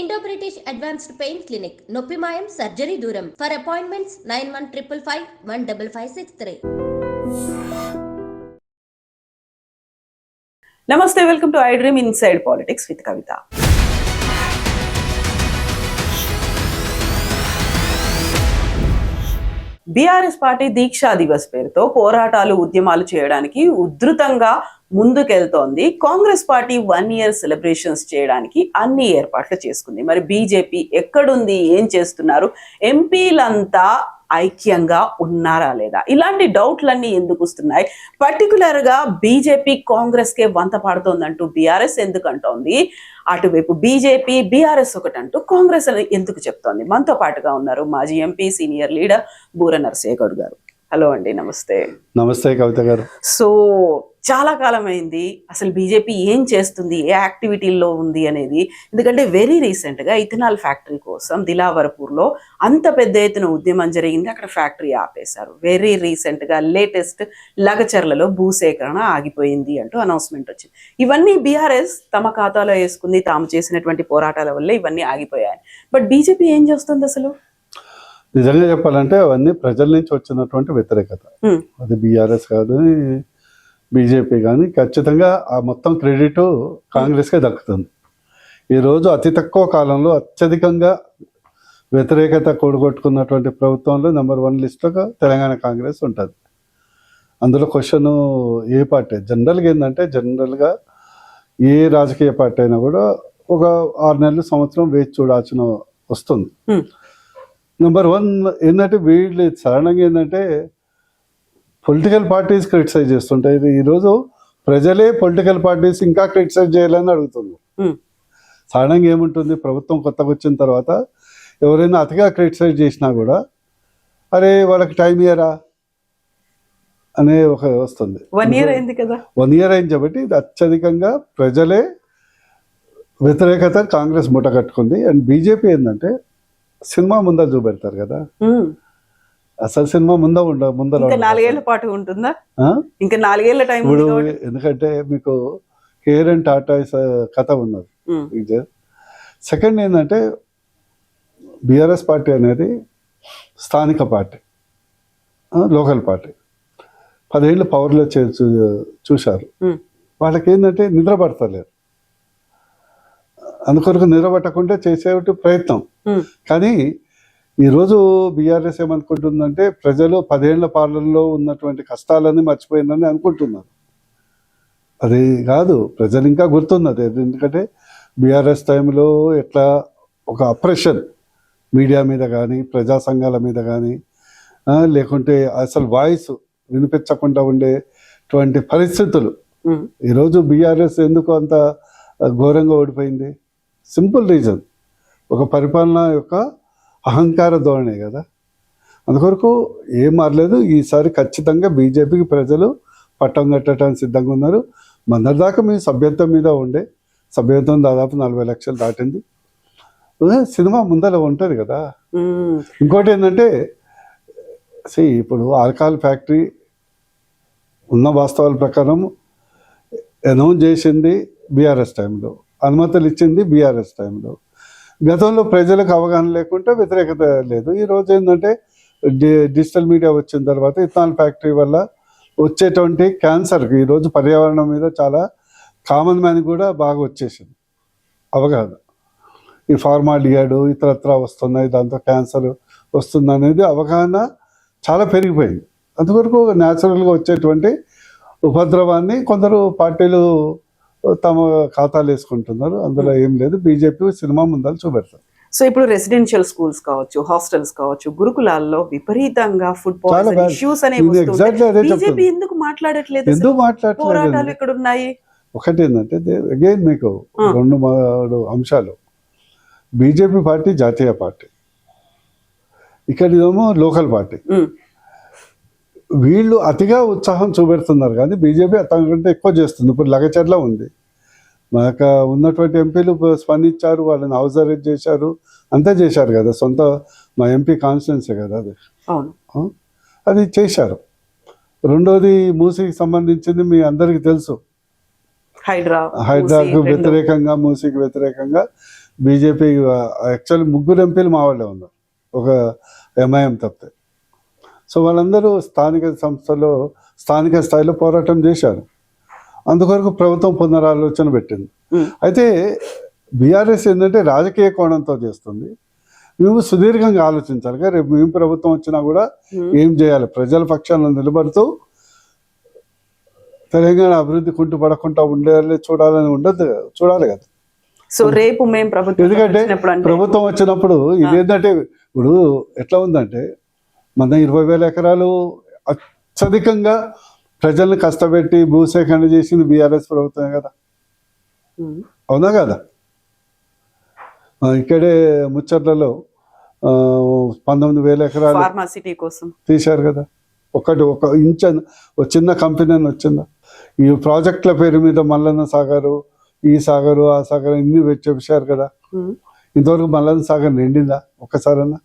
Indo British advanced pain clinic నొప్పి మాయం surgery దూరం ఫర్ అపాయింట్మెంట్స్ 9155515563. నమస్తే, welcome to I Dream Inside Politics with Kavitha. BRS party Deeksha Divas పేరుతో పోరాటాలు ఉద్యమాలు చేయడానికి ఉధృతంగా ముందుకెళ్తోంది. కాంగ్రెస్ పార్టీ 1 year సెలబ్రేషన్స్ చేయడానికి అన్ని ఏర్పాట్లు చేసుకుంది. మరి బీజేపీ ఎక్కడుంది, ఏం చేస్తున్నారు, ఎంపీలంతా ఐక్యంగా ఉన్నారా లేదా, ఇలాంటి డౌట్లన్నీ ఎందుకు వస్తున్నాయి? పర్టికులర్ గా బీజేపీ కాంగ్రెస్ కే వంత పాడుతోందంటూ బీఆర్ఎస్ ఎందుకు అంటోంది, అటువైపు బీజేపీ బీఆర్ఎస్ ఒకటంటూ కాంగ్రెస్ అని ఎందుకు చెప్తోంది? మనతో పాటుగా ఉన్నారు మాజీ ఎంపీ సీనియర్ లీడర్ బూర నరసింహ గౌడ్ గారు. హలో అండి, నమస్తే. నమస్తే కవిత గారు. సో చాలా కాలం అయింది, అసలు బీజేపీ ఏం చేస్తుంది, ఏ యాక్టివిటీల్లో ఉంది అనేది. ఎందుకంటే వెరీ రీసెంట్గా ఇథనాల్ ఫ్యాక్టరీ కోసం దిలావర్పూర్లో అంత పెద్ద ఎత్తున ఉద్యమం జరిగింది, అక్కడ ఫ్యాక్టరీ ఆపేశారు. వెరీ రీసెంట్గా లేటెస్ట్ లగచర్లలో భూసేకరణ ఆగిపోయింది అంటూ అనౌన్స్మెంట్ వచ్చింది. ఇవన్నీ బీఆర్ఎస్ తమ ఖాతాలో వేసుకుంది, తాము చేసినటువంటి పోరాటాల వల్ల ఇవన్నీ ఆగిపోయాయి. బట్ బీజేపీ ఏం చేస్తుంది అసలు? నిజంగా చెప్పాలంటే అవన్నీ ప్రజల నుంచి వచ్చినటువంటి వ్యతిరేకత. అది బీఆర్ఎస్ కాదు, బీజేపీ కానీ, ఖచ్చితంగా ఆ మొత్తం క్రెడిట్ కాంగ్రెస్కే దక్కుతుంది. ఈరోజు అతి తక్కువ కాలంలో అత్యధికంగా వ్యతిరేకత కూడగొట్టుకున్నటువంటి ప్రభుత్వంలో నెంబర్ 1 లిస్టులో తెలంగాణ కాంగ్రెస్ ఉంటుంది. అందులో క్వశ్చన్ ఏ పార్టీ, జనరల్గా ఏంటంటే జనరల్గా ఏ రాజకీయ పార్టీ అయినా కూడా ఒక 6 నెలలు సంవత్సరం వేచి చూడాల్సిన వస్తుంది. నెంబర్ 1 ఏంటంటే వీళ్ళు సడన్గా ఏంటంటే పొలిటికల్ పార్టీస్ క్రిటిసైజ్ చేస్తుంటాయి. ఈరోజు ప్రజలే పొలిటికల్ పార్టీస్ ఇంకా క్రిటిసైజ్ చేయాలని అడుగుతుంది. సడన్గా ఏముంటుంది, ప్రభుత్వం కొత్తగా వచ్చిన తర్వాత ఎవరైనా అతిగా క్రిటిసైజ్ చేసినా కూడా అరే వాళ్ళకి టైం ఇయరా అనే ఒక వస్తుంది. 1 year అయింది కదా, 1 year అయింది కాబట్టి ఇది అత్యధికంగా ప్రజలే వ్యతిరేకత కాంగ్రెస్ మూట కట్టుకుంది. అండ్ బీజేపీ ఏంటంటే సినిమా ముందర చూపెడతారు కదా, అసలు సినిమా ముందర 4 ఏళ్ల పాటు ఉంటుందా? ఇంకా 4 ఏళ్ల టైం. ఎందుకంటే మీకు కేర్ అండ్ టాటాస్ కథ ఉన్నది. సెకండ్ ఏంటంటే బీఆర్ఎస్ పార్టీ అనేది స్థానిక పార్టీ, లోకల్ పార్టీ. 10 ఏళ్ళు పవర్లో చూశారు. వాళ్ళకి ఏంటంటే నిద్ర పడతలేరు, అందుకొరకు నిద్రపట్టకుండా చేసే ప్రయత్నం. కానీ ఈరోజు బీఆర్ఎస్ ఏమనుకుంటుందంటే ప్రజలు 10 ఏళ్ల పాలనలో ఉన్నటువంటి కష్టాలని మర్చిపోయిందని అనుకుంటున్నారు. అది కాదు, ప్రజలు ఇంకా గుర్తున్నది. ఎందుకంటే బీఆర్ఎస్ టైంలో ఎట్లా ఒక అప్రెషన్ మీడియా మీద కానీ, ప్రజా సంఘాల మీద కానీ, లేకుంటే అసలు వాయిస్ వినిపించకుండా ఉండేటువంటి పరిస్థితులు. ఈరోజు బీఆర్ఎస్ ఎందుకు అంత ఘోరంగా ఓడిపోయింది? సింపుల్ రీజన్, ఒక పరిపాలన యొక్క అహంకార ధోరణే కదా. అందుకొరకు ఏం మారలేదు. ఈసారి ఖచ్చితంగా బీజేపీకి ప్రజలు పట్టం కట్టడానికి సిద్ధంగా ఉన్నారు. మొన్నటిదాకా మీ సభ్యత్వం మీద ఉండే సభ్యత్వం దాదాపు 40 లక్షలు దాటింది. సినిమా ముందర ఉంటుంది కదా. ఇంకోటి ఏంటంటే ఇప్పుడు ఆల్కహాల్ ఫ్యాక్టరీ ఉన్న వాస్తవాల ప్రకారం అనౌన్స్ చేసింది బీఆర్ఎస్ టైంలో, అనుమతులు ఇచ్చింది బీఆర్ఎస్ టైంలో. గతంలో ప్రజలకు అవగాహన లేకుంటే వ్యతిరేకత లేదు. ఈరోజు ఏంటంటే డిజిటల్ మీడియా వచ్చిన తర్వాత ఇథనాల్ ఫ్యాక్టరీ వల్ల వచ్చేటువంటి క్యాన్సర్కి ఈరోజు పర్యావరణం మీద చాలా కామన్ మ్యాన్ కూడా బాగా వచ్చేసింది అవగాహన. ఈ ఫార్మాలియాడు ఇతరత్ర వస్తున్నాయి, దాంతో క్యాన్సర్ వస్తుంది అనేది అవగాహన చాలా పెరిగిపోయింది. అందువరకు న్యాచురల్గా వచ్చేటువంటి ఉపద్రవాన్ని కొందరు పార్టీలు తమ ఖాతాలు వేసుకుంటున్నారు. అందులో ఏం లేదు. బీజేపీ సినిమా ముందర చూపెడతారు. సో ఇప్పుడు రెసిడెన్షియల్ స్కూల్స్ కావచ్చు, హాస్టల్స్ కావచ్చు, గురుకులాల్లో విపరీతంగా ఫుడ్ పాయిజన్ ఇష్యూస్ అనేవి బీజేపీ ఎందుకు మాట్లాడట్లేదు? పోరాటాలు ఇక్కడ ఉన్నాయి. ఒకటి ఏంటంటే అగైన్ మీకు 2-3 అంశాలు. బీజేపీ పార్టీ జాతీయ పార్టీ, ఇక్కడేమో లోకల్ పార్టీ. వీళ్ళు అతిగా ఉత్సాహం చూపెడుతున్నారు కానీ బీజేపీ అంతకంటే ఎక్కువ చేస్తుంది. ఇప్పుడు లగచర్ల ఉంది, మాకు ఉన్నటువంటి ఎంపీలు స్పందించారు, వాళ్ళని హౌస్ అరెస్ట్ చేశారు, అంతా చేశారు కదా. సొంత మా ఎంపీ కాన్స్టిట్యున్సీ కదా అది, అది చేశారు. రెండోది మూసీకి సంబంధించింది మీ అందరికీ తెలుసు, హైడ్రాకు వ్యతిరేకంగా, మూసీకి వ్యతిరేకంగా బీజేపీ యాక్చువల్లీ 3 ఎంపీలు మా వాళ్ళే ఉన్నారు, ఒక ఎంఐఎం తప్పితే. సో వాళ్ళందరూ స్థానిక స్థాయిలో పోరాటం చేశారు. అందుకొరకు ప్రభుత్వం పునరాలోచన పెట్టింది. అయితే బీఆర్ఎస్ ఏంటంటే రాజకీయ కోణంతో చేస్తుంది. మేము సుదీర్ఘంగా ఆలోచించాలి కదా, రేపు మేము ప్రభుత్వం వచ్చినా కూడా ఏం చేయాలి, ప్రజల పక్షాన నిలబడుతూ తెలంగాణ అభివృద్ధి కుంటుపడకుండా ఉండేది చూడాలి కదా. సో రేపు మేము ప్రభుత్వం ఎందుకంటే ప్రభుత్వం వచ్చినప్పుడు ఇదేంటంటే ఇప్పుడు ఎట్లా ఉందంటే మన 20,000 ఎకరాలు అత్యధికంగా ప్రజల్ని కష్టపెట్టి భూసేకరణ చేసింది బీఆర్ఎస్ ప్రభుత్వమే కదా, అవునా కదా. ఇక్కడే ముచ్చట్లలో 19,000 ఎకరాలు ఫార్మాసిటీ కోసం తీశారు కదా. ఒక చిన్న కంపెనీ అని వచ్చిందా? ఈ ప్రాజెక్టుల పేరు మీద మల్లన్న సాగరు, ఈ సాగరు, ఆ సాగరు ఇన్ని చెప్పారు కదా. ఇంతవరకు మల్లన్న సాగర్ నిండిందా ఒక్కసారన్నా?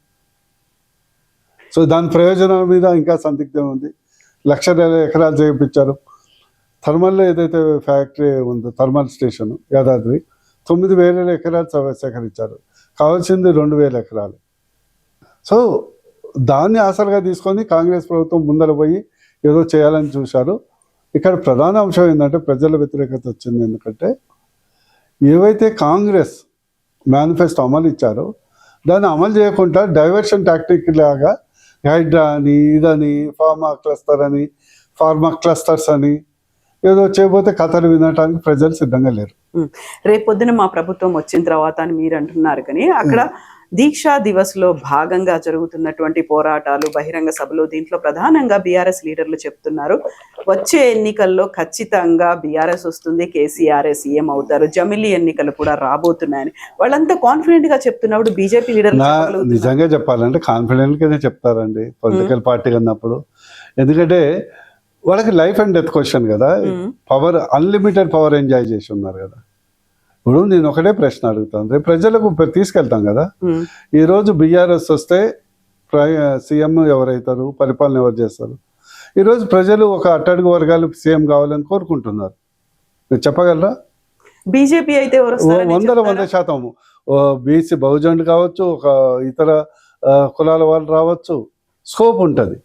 సో దాని ప్రయోజనం మీద ఇంకా సందిగ్ధం ఉంది. 1,00,000 ఎకరాలు చేయించారు. థర్మల్లో ఏదైతే ఫ్యాక్టరీ ఉందో థర్మల్ స్టేషన్ యాదాద్రి 9,000 ఎకరాలు సేకరించారు. కావాల్సింది 2,000 ఎకరాలు. సో దాన్ని ఆసరగా తీసుకొని కాంగ్రెస్ ప్రభుత్వం ముందర పోయి ఏదో చేయాలని చూశారు. ఇక్కడ ప్రధాన అంశం ఏంటంటే ప్రజల వ్యతిరేకత వచ్చింది. ఎందుకంటే ఏవైతే కాంగ్రెస్ మేనిఫెస్టో అమలు ఇచ్చారో దాన్ని అమలు చేయకుండా డైవర్షన్ టాక్టిక్ లాగా హైడ్రా అని ఇదని ఫార్మా క్లస్టర్స్ అని ఏదో చేయబోతే కథలు వినటానికి ప్రజలు సిద్ధంగా లేరు. రేపొద్దున మా ప్రభుత్వం వచ్చిన తర్వాత అని మీరు అంటున్నారు, కానీ అక్కడ దీక్షా దివస్ లో భాగంగా జరుగుతున్నటువంటి పోరాటాలు, బహిరంగ సభలు, దీంట్లో ప్రధానంగా బీఆర్ఎస్ లీడర్లు చెప్తున్నారు వచ్చే ఎన్నికల్లో ఖచ్చితంగా బీఆర్ఎస్ వస్తుంది, కేసీఆర్ సీఎం అవుతారు, జమిలీ ఎన్నికలు కూడా రాబోతున్నాయని వాళ్ళంతా కాన్ఫిడెంట్ గా చెప్తున్నప్పుడు బీజేపీ లీడర్లు నిజంగా చెప్పాలంటే కాన్ఫిడెంట్ గానే చెప్తారండి పొలిటికల్ పార్టీ అన్నప్పుడు. ఎందుకంటే వాళ్ళకి లైఫ్ అండ్ డెత్ క్వశ్చన్ కదా, పవర్ అన్లిమిటెడ్ పవర్ ఎంజాయ్ చేసి ఉన్నారు కదా. ఇప్పుడు నేను ఒకటే ప్రశ్న అడుగుతాను, రేపు ప్రజలకు తీసుకెళ్తాం కదా. ఈ రోజు బీఆర్ఎస్ వస్తే సీఎం ఎవరైతారు, పరిపాలన ఎవరు చేస్తారు? ఈరోజు ప్రజలు ఒక అట్టడుగు వర్గాలు సీఎం కావాలని కోరుకుంటున్నారు. మీరు చెప్పగలరా? బీజేపీ అయితే 100% బీసీ బహుజన్ కావచ్చు, ఒక ఇతర కులాల వాళ్ళు రావచ్చు, స్కోప్ ఉంటుంది.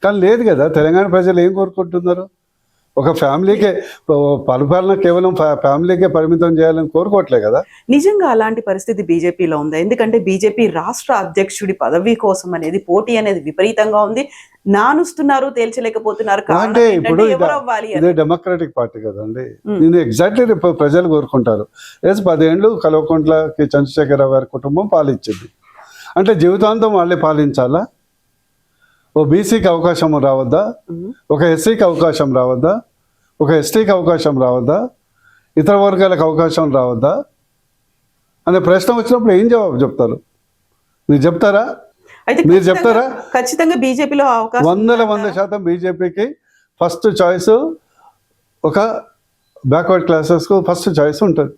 కానీ లేదు కదా. తెలంగాణ ప్రజలు ఏం కోరుకుంటున్నారు? ఒక ఫ్యామిలీకే పరిపాలన కేవలం ఫ్యామిలీకే పరిమితం చేయాలని కోరుకోవట్లే కదా. నిజంగా అలాంటి పరిస్థితి బీజేపీలో ఉందా? ఎందుకంటే బీజేపీ రాష్ట్ర అధ్యక్షుడి పదవి కోసం అనేది పోటీ అనేది విపరీతంగా ఉంది. నానుస్తున్నారు, తేల్చలేకపోతున్నారు. అంటే ఇప్పుడు ఇదే డెమోక్రాటిక్ పార్టీ కదండి. నేను ఎగ్జాక్ట్లీ ప్రజలు కోరుకుంటారు. 10 ఏళ్ళు కల్వకుంట్లకి చంద్రశేఖరరావు గారి కుటుంబం పాలించింది అంటే జీవితాంతం వాళ్ళే పాలించాలా? ఓ బీసీకి అవకాశం రావద్దా? ఒక ఎస్సీకి అవకాశం రావద్దా? ఒక ఎస్టీకి అవకాశం రావద్దా? ఇతర వర్గాలకు అవకాశం రావద్దా అనే ప్రశ్న వచ్చినప్పుడు ఏం జవాబు చెప్తారు? మీరు చెప్తారా? మీరు చెప్తారా? ఖచ్చితంగా బీజేపీలో 100% బీజేపీకి ఫస్ట్ చాయిస్ ఒక బ్యాక్వర్డ్ క్లాసెస్కు ఫస్ట్ చాయిస్ ఉంటుంది.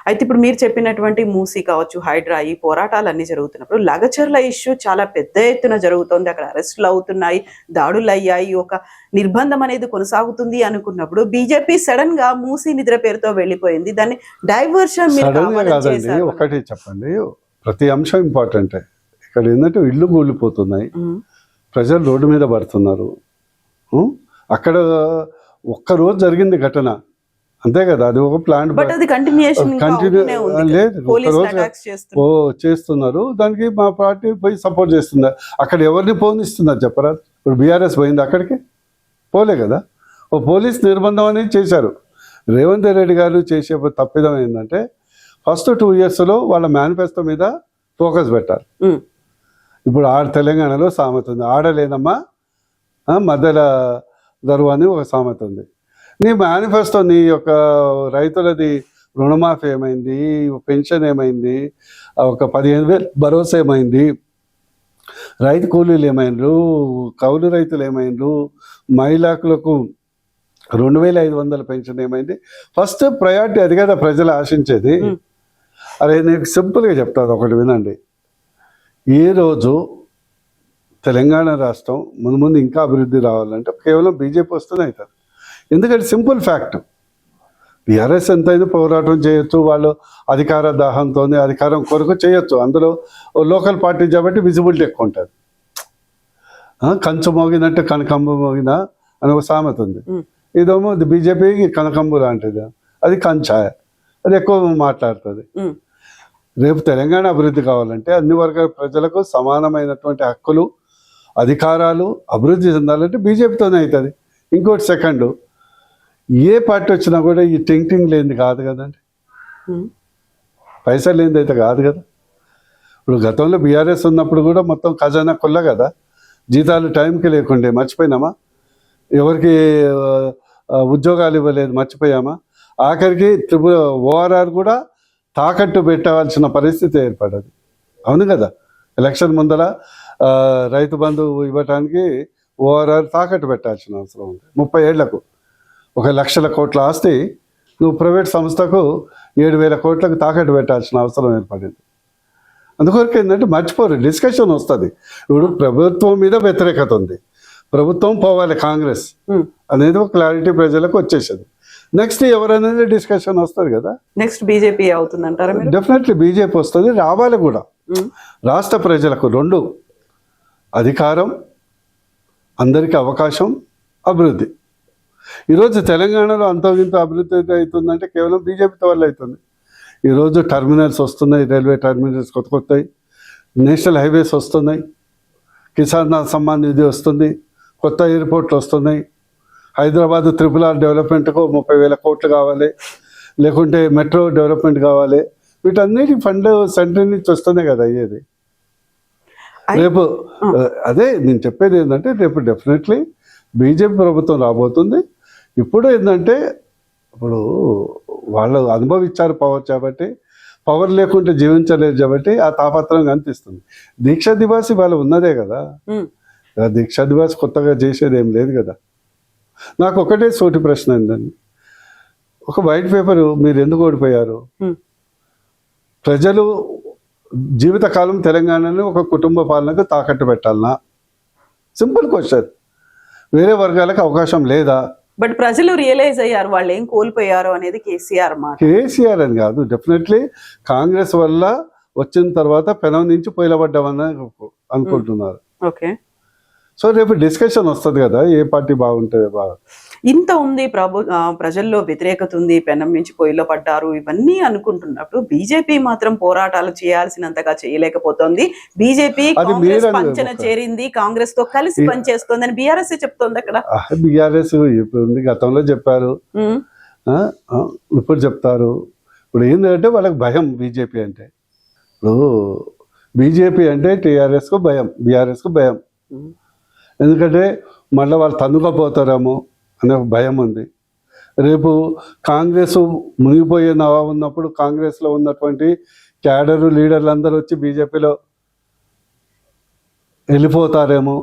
అయితే ఇప్పుడు మీరు చెప్పినటువంటి మూసీ కావచ్చు, హైడ్రా, ఈ పోరాటాలు అన్ని జరుగుతున్నప్పుడు లగచర్ల ఇష్యూ చాలా పెద్ద ఎత్తున జరుగుతోంది. అక్కడ అరెస్టులు అవుతున్నాయి, దాడులు అయ్యాయి, ఒక నిర్బంధం అనేది కొనసాగుతుంది అనుకున్నప్పుడు బీజేపీ సడన్ గా మూసీ నిద్ర పేరుతో వెళ్ళిపోయింది. దాన్ని డైవర్షన్ ఒకటి చెప్పండి, ప్రతి అంశం ఇంపార్టెంటే. ఇక్కడ ఏంటంటే ఇల్లు కూలిపోతున్నాయి, ప్రజలు రోడ్డు మీద పడుతున్నారు. అక్కడ ఒక్కరోజు జరిగింది ఘటన అంతే కదా, అది ఒక ప్లాంట్ చేస్తున్నారు. దానికి మా పార్టీ పోయి సపోర్ట్ చేస్తున్నారు. అక్కడ ఎవరిని పోనిస్తున్నారు చెప్పరా? ఇప్పుడు బీఆర్ఎస్ పోయింది, అక్కడికి పోలే కదా. ఓ పోలీస్ నిర్బంధం అనేది చేశారు. రేవంత్ రెడ్డి గారు చేసే తప్పిదం ఏంటంటే ఫస్ట్ 2 yearsలో వాళ్ళ మేనిఫెస్టో మీద ఫోకస్ పెట్టాలి. ఇప్పుడు తెలంగాణలో సామెత ఉంది, ఆడలేదమ్మా మధ్యలో దరువు అని ఒక సామెత ఉంది. నీ మేనిఫెస్టో, నీ యొక్క రైతులది రుణమాఫీ ఏమైంది, పెన్షన్ ఏమైంది, ఒక 15,000 భరోసా ఏమైంది, రైతు కూలీలు ఏమైండ్రు, కౌలు రైతులు ఏమైండ్రు, మహిళలకు 2,500 పెన్షన్ ఏమైంది? ఫస్ట్ ప్రయారిటీ అది కదా ప్రజలు ఆశించేది. అరే నీకు సింపుల్గా చెప్తాను, ఒకటి వినండి. ఈరోజు తెలంగాణ రాష్ట్రం ముందు ఇంకా అభివృద్ధి రావాలంటే కేవలం బీజేపీ వస్తూనే అవుతుంది. ఎందుకంటే సింపుల్ ఫ్యాక్ట్, బీఆర్ఎస్ ఎంతైనా పోరాటం చేయొచ్చు, వాళ్ళు అధికార దాహంతో అధికారం కొరకు చేయొచ్చు. అందులో లోకల్ పార్టీ కాబట్టి విజిబిలిటీ ఎక్కువ ఉంటుంది. కంచు మోగినట్టు కనకంబు మోగిన అని ఒక సామెత ఉంది. ఇదేమో బీజేపీకి కనకంబు లాంటిది, అది కంచాయ, అది ఎక్కువ మాట్లాడుతుంది. రేపు తెలంగాణ అభివృద్ధి కావాలంటే అన్ని వర్గాల ప్రజలకు సమానమైనటువంటి హక్కులు, అధికారాలు, అభివృద్ధి చెందాలంటే బీజేపీతోనే అవుతుంది. ఇంకోటి సెకండ్, ఏ పార్టీ వచ్చినా కూడా ఈ టింగ్ లేనిది కాదు కదండి, పైసలు లేనిది అయితే కాదు కదా. ఇప్పుడు గతంలో బీఆర్ఎస్ ఉన్నప్పుడు కూడా మొత్తం ఖజానా కొల్ల కదా, జీతాలు టైంకి లేకుండే, మర్చిపోయినామా? ఎవరికి ఉద్యోగాలు ఇవ్వలేదు, మర్చిపోయామా? ఆఖరికి ఓఆర్ఆర్ కూడా తాకట్టు పెట్టవలసిన పరిస్థితి ఏర్పడదు. అవును కదా, ఎలక్షన్ ముందర రైతు బంధు ఇవ్వటానికి ఓఆర్ఆర్ తాకట్టు పెట్టాల్సిన అవసరం ఉంది. 30 ఏళ్లకు 1,00,000 కోట్ల ఆస్తి నువ్వు ప్రైవేట్ సంస్థకు 7,000 కోట్లకు తాకట్టు పెట్టాల్సిన అవసరం ఏర్పడింది. అందుకొరకు ఏంటంటే మర్చిపోరు, డిస్కషన్ వస్తుంది. ఇప్పుడు ప్రభుత్వం మీద వ్యతిరేకత ఉంది, ప్రభుత్వం పోవాలి కాంగ్రెస్ అనేది ఒక క్లారిటీ ప్రజలకు వచ్చేసేది. నెక్స్ట్ ఎవరనేది డిస్కషన్ వస్తుంది కదా. నెక్స్ట్ బీజేపీ అవుతుందంటారా? డెఫినెట్లీ బీజేపీ వస్తుంది, రావాలి కూడా. రాష్ట్ర ప్రజలకు 2 అధికారం, అందరికీ అవకాశం, అభివృద్ధి. ఈరోజు తెలంగాణలో అంతగింత అభివృద్ధి అవుతుందంటే కేవలం బీజేపీతో వల్ల అవుతుంది. ఈరోజు టర్మినల్స్ వస్తున్నాయి, రైల్వే టర్మినల్స్ కొత్తవి, నేషనల్ హైవేస్ వస్తున్నాయి, కిసాన్ సమ్మాన్ నిధి వస్తుంది, కొత్త ఎయిర్పోర్ట్లు వస్తున్నాయి. హైదరాబాద్ RRR డెవలప్మెంట్కు 30,000 కోట్లు కావాలి, లేకుంటే మెట్రో డెవలప్మెంట్ కావాలి. వీటన్నిటి ఫండ్ సెంటర్ నుంచి వస్తున్నాయి కదా అయ్యేది. రేపు అదే నేను చెప్పేది ఏంటంటే రేపు డెఫినెట్లీ బీజేపీ ప్రభుత్వం రాబోతుంది. ఇప్పుడు ఏంటంటే ఇప్పుడు వాళ్ళు అనుభవించారు పవర్ కాబట్టి, పవర్ లేకుంటే జీవించలేదు కాబట్టి ఆ తాపత్రం కనిపిస్తుంది. దీక్షా దివాస్ వాళ్ళు ఉన్నదే కదా, దీక్షా దివాస్ కొత్తగా చేసేది ఏం లేదు కదా. నాకు ఒకటే సోటి ప్రశ్న ఏంటండి, ఒక వైట్ పేపర్ మీరు ఎందుకు ఓడిపోయారు? ప్రజలు జీవితకాలం తెలంగాణని ఒక కుటుంబ పాలనకు తాకట్టు పెట్టాలనా? Simple question. వేరే వర్గాలకు అవకాశం లేదా? బట్ ప్రజలు రియలైజ్ అయ్యారు వాళ్ళు ఏం కోల్పోయారు అనేది కేసీఆర్ మాట. కేసీఆర్ అని కాదు, డెఫినెట్లీ కాంగ్రెస్ వల్ల వచ్చిన తర్వాత పెనం నుంచి పొయ్యిలబడ్డామని అనుకుంటున్నారు. ఓకే, సో రేపు డిస్కషన్ వస్తుంది కదా, ఏ పార్టీ బాగుంటుంది బాగా. ఇంత ఉంది ప్రజల్లో వ్యతిరేకత ఉంది, పెనం నుంచి పొయ్యిలో పడ్డారు, ఇవన్నీ అనుకుంటున్నప్పుడు బీజేపీ మాత్రం పోరాటాలు చేయాల్సినంతగా చేయలేకపోతుంది. బీజేపీ కాంగ్రెస్ పంచన చేరింది, కాంగ్రెస్ తో కలిసి పనిచేస్తుంది అని బీఆర్ఎస్ చెప్తోంది. అక్కడ బీఆర్ఎస్ ఇప్పుడు గతంలో చెప్పారు, ఇప్పుడు చెప్తారు. ఇప్పుడు ఏంటంటే వాళ్ళకి భయం బీజేపీ అంటే. ఇప్పుడు బీజేపీ అంటే టీఆర్ఎస్కు భయం, బీఆర్ఎస్కు భయం. ఎందుకంటే మళ్ళీ వాళ్ళు తన్నుకపోతారేమో అనే భయం ఉంది. రేపు కాంగ్రెస్ మునిగిపోయే నవా ఉన్నప్పుడు కాంగ్రెస్లో ఉన్నటువంటి క్యాడరు లీడర్లు అందరూ వచ్చి బీజేపీలో వెళ్ళిపోతారేమో,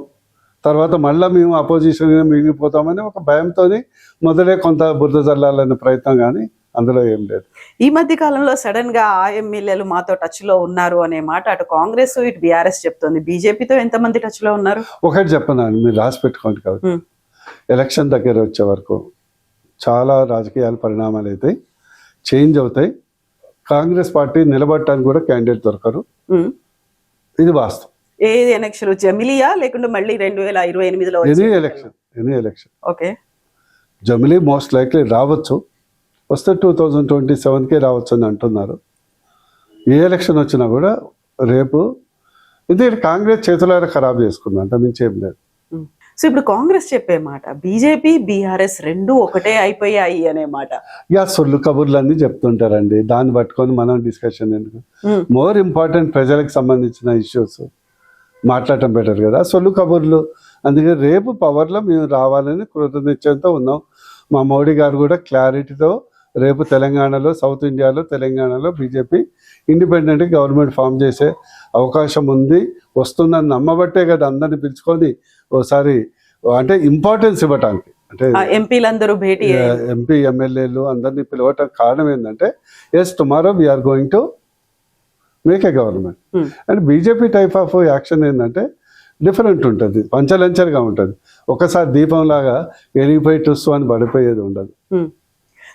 తర్వాత మళ్ళీ మేము అపోజిషన్గా మిగిలిపోతామని ఒక భయంతో మొదలే కొంత బురద జల్లాలనే ప్రయత్నం, కానీ అందులో ఏం లేదు. ఈ మధ్య కాలంలో సడన్ గా ఆ ఎమ్మెల్యేలు మాతో టచ్ లో ఉన్నారు అనే మాట అటు కాంగ్రెస్ ఇటు బీఆర్ఎస్ చెప్తుంది. బీజేపీతో ఎంతమంది టచ్ లో ఉన్నారు? ఒకటి చెప్పనాను, మీరు రాసి పెట్టుకోండి. కాబట్టి ఎలక్షన్ దగ్గర వచ్చే వరకు చాలా రాజకీయాల పరిణామాలు అవుతాయి, చేంజ్ అవుతాయి. కాంగ్రెస్ పార్టీ నిలబడటానికి కూడా క్యాండిడేట్ దొరకరు, ఇది వాస్తవం. ఏది ఎలక్షన్? జమిలియా లేకుంటే మళ్ళీ 2028లో ఎనీ ఎలక్షన్? ఓకే, జమిలీ మోస్ట్ లైక్లీ రావచ్చు, వస్తే 2027కే రావచ్చు అని అంటున్నారు. ఏ ఎలక్షన్ వచ్చినా కూడా రేపు ఇది కాంగ్రెస్ చేతులారా ఖరాబ్ చేసుకుంది, అంత మించి ఏం లేదు. సో ఇప్పుడు కాంగ్రెస్ చెప్పే మాట బీజేపీ బీఆర్ఎస్ రెండు ఒకటే అయిపోయాయి అనే మాట. సొల్లు కబుర్లు అన్నీ చెప్తుంటారండి, దాన్ని పట్టుకొని మనం డిస్కషన్ ఎందుకు? మోర్ ఇంపార్టెంట్ ప్రజలకు సంబంధించిన ఇష్యూస్ మాట్లాడటం బెటర్ కదా, సొల్లు కబుర్లు. అందుకే రేపు పవర్లో మేము రావాలని కృతనిశ్చయంతో ఉన్నాం. మా మోడీ గారు కూడా క్లారిటీతో రేపు తెలంగాణలో, సౌత్ ఇండియాలో, తెలంగాణలో బీజేపీ ఇండిపెండెంట్ గవర్నమెంట్ ఫామ్ చేసే అవకాశం ఉంది, వస్తుందని నమ్మబట్టే కదా అందరిని పిలుచుకొని ఓసారి అంటే ఇంపార్టెన్స్ ఇవ్వటానికి, అంటే ఎంపీలందరూ భేటీ, ఎంపీ ఎమ్మెల్యేలు అందరినీ పిలవటానికి కారణం ఏంటంటే yes tomorrow we're going to make a government. And BJP type of action ఏంటంటే డిఫరెంట్ ఉంటుంది, పంచలంచలుగా ఉంటుంది. ఒకసారి దీపంలాగా ఎరిగిపోయి టుస్సు అని పడిపోయేది ఉండదు.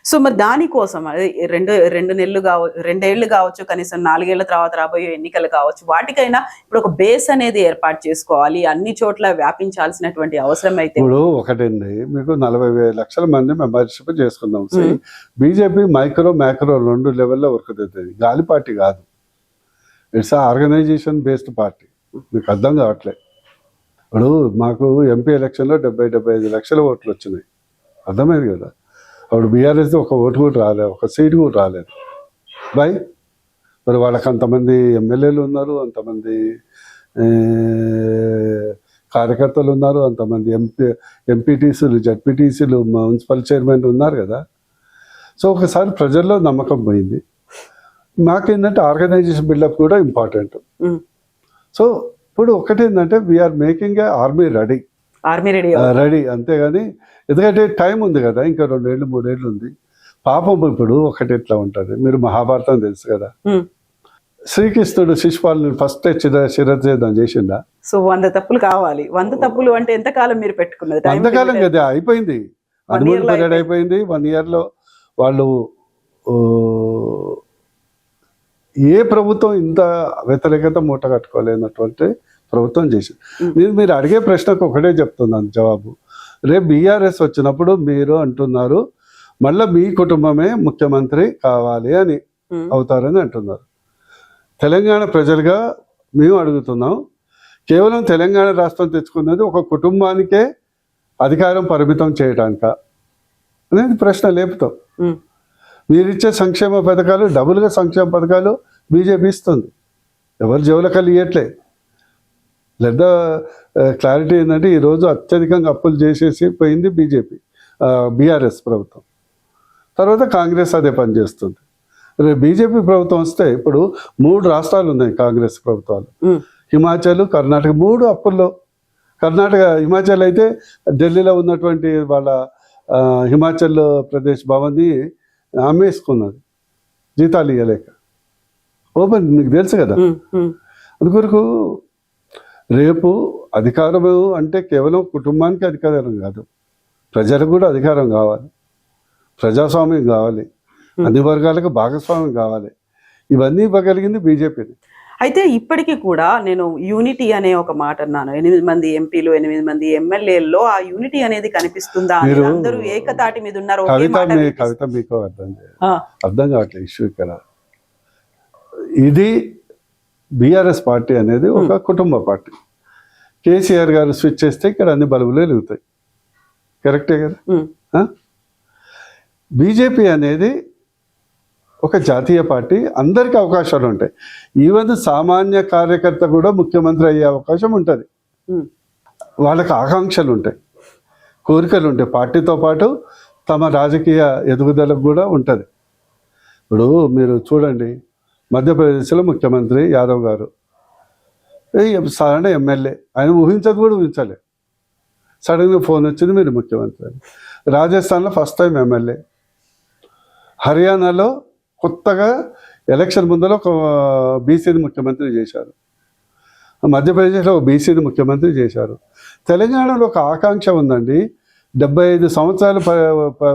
సో మరి దానికోసం అదే రెండు నెలలు కావచ్చు, 2 ఏళ్ళు కావచ్చు, కనీసం 4 ఏళ్ల తర్వాత రాబోయే ఎన్నికలు కావచ్చు, వాటికైనా ఇప్పుడు ఒక బేస్ అనేది ఏర్పాటు చేసుకోవాలి, అన్ని చోట్ల వ్యాపించాల్సినటువంటి అవసరం అయితే ఇప్పుడు ఒకటండి, మీకు 40,000 లక్షల మంది మెంబర్షిప్ చేసుకుందాం. బీజేపీ మైక్రో మ్యాక్రో 2 లెవెల్లో వర్క్ అవుతుంది. గాలి పార్టీ కాదు, ఇట్స్ ఆర్గనైజేషన్ బేస్డ్ పార్టీ. మీకు అర్థం కావట్లేదు. ఇప్పుడు మాకు ఎంపీ ఎలక్షన్లో 70-75 లక్షల ఓట్లు వచ్చినాయి, అర్థమైంది కదా. అప్పుడు బీఆర్ఎస్ ఒక ఓటు కూడా రాలేదు, ఒక సీటు కూడా రాలేదు. మరి వాళ్ళకి అంతమంది ఎమ్మెల్యేలు ఉన్నారు, అంతమంది కార్యకర్తలు ఉన్నారు, అంతమంది ఎంపీటీసీలు, జడ్పీటీసీలు, మున్సిపల్ చైర్మన్ ఉన్నారు కదా. సో ఒకసారి ప్రజల్లో నమ్మకం పోయింది. మాకేంటంటే ఆర్గనైజేషన్ బిల్డప్ కూడా ఇంపార్టెంట్. సో ఇప్పుడు ఒకటేంటంటే we're making a army ready, అంతేగాని ఎందుకంటే టైం ఉంది కదా, ఇంకా 2 ఏళ్ళు 3 ఏళ్ళు ఉంది. పాపం ఇప్పుడు ఒకటి ఎట్లా ఉంటుంది, మీరు మహాభారతం తెలుసు కదా. శ్రీకృష్ణుడు శిశుపాలను ఫస్ట్ శిరఛేదం చేసిందా? సో 100 తప్పులు కావాలి. 100 తప్పులు అంటే ఎంతకాలం మీరు పెట్టుకున్నది? అంతకాలం కదా, అయిపోయింది. అనుమతి పీరియడ్ అయిపోయింది. 1 ఇయర్లో వాళ్ళు ఏ ప్రభుత్వం ఇంత వ్యతిరేకత మూట కట్టుకోలేనటువంటి ప్రభుత్వం చేసింది. మీరు అడిగే ప్రశ్నకు ఒకటే చెప్తున్నాను జవాబు. రేపు బీఆర్ఎస్ వచ్చినప్పుడు మీరు అంటున్నారు మళ్ళీ మీ కుటుంబమే ముఖ్యమంత్రి కావాలి అని అవుతారని అంటున్నారు. తెలంగాణ ప్రజలుగా మేము అడుగుతున్నాం, కేవలం తెలంగాణ రాష్ట్రం తెచ్చుకున్నది ఒక కుటుంబానికే అధికారం పరిమితం చేయడానిక అనేది ప్రశ్న లేపుతాం. మీరిచ్చే సంక్షేమ పథకాలు, డబుల్గా సంక్షేమ పథకాలు బీజేపీ ఇస్తుంది, ఎవరు జవులకల్లి ఇవ్వట్లే. లేదా క్లారిటీ ఏంటంటే ఈరోజు అత్యధికంగా అప్పులు చేసేసి పోయింది బీఆర్ఎస్ ప్రభుత్వం. తర్వాత కాంగ్రెస్ అదే పని చేస్తుంది. రేపు బీజేపీ ప్రభుత్వం వస్తే ఇప్పుడు 3 రాష్ట్రాలు ఉన్నాయి కాంగ్రెస్ ప్రభుత్వాలు, హిమాచల్, కర్ణాటక. 3 అప్పుల్లో హిమాచల్ అయితే ఢిల్లీలో ఉన్నటువంటి వాళ్ళ హిమాచల్ ప్రదేశ్ భవన్ని అమ్మేసుకున్నది జీతాలు ఇవ్వలేక. ఓపెన్ మీకు తెలుసు కదా. అందుకొరకు రేపు అధికారము అంటే కేవలం కుటుంబానికి అధికారం కాదు, ప్రజలకు కూడా అధికారం కావాలి, ప్రజాస్వామ్యం కావాలి, అన్ని వర్గాలకు భాగస్వామ్యం కావాలి. ఇవన్నీ ఇవ్వగలిగింది బీజేపీని. అయితే ఇప్పటికీ కూడా నేను యూనిటీ అనే ఒక మాట అన్నాను. 8 మంది ఎంపీలు, 8 మంది ఎమ్మెల్యేల్లో ఆ యూనిటీ అనేది కనిపిస్తుందా? అందరూ ఏకతాటి మీద ఉన్నారు. కవిత మీకు అర్థం కావట్లేదు ఇష్యూ ఇక్కడ. ఇది బీఆర్ఎస్ పార్టీ అనేది ఒక కుటుంబ పార్టీ. కేసీఆర్ గారు స్విచ్ చేస్తే ఇక్కడ అన్ని బల్బులు వెలుగుతాయి, కరెక్టే కదా. బీజేపీ అనేది ఒక జాతీయ పార్టీ, అందరికీ అవకాశాలు ఉంటాయి. ఈవెన్ సామాన్య కార్యకర్త కూడా ముఖ్యమంత్రి అయ్యే అవకాశం ఉంటుంది. వాళ్ళకి ఆకాంక్షలు ఉంటాయి, కోరికలు ఉంటాయి, పార్టీతో పాటు తమ రాజకీయ ఎదుగుదలకు కూడా ఉంటుంది. ఇప్పుడు మీరు చూడండి, మధ్యప్రదేశ్లో ముఖ్యమంత్రి యాదవ్ గారు సాధారణ ఎమ్మెల్యే, ఆయన ఊహించదు కూడా ఊహించలే. సడన్గా ఫోన్ వచ్చింది మీరు ముఖ్యమంత్రి అని. రాజస్థాన్లో ఫస్ట్ టైం ఎమ్మెల్యే. హర్యానాలో కొత్తగా ఎలక్షన్ ముందర ఒక బీసీని ముఖ్యమంత్రి చేశారు. మధ్యప్రదేశ్లో ఒక బీసీని ముఖ్యమంత్రి చేశారు. తెలంగాణలో ఒక ఆకాంక్ష ఉందండి. 75 సంవత్సరాలు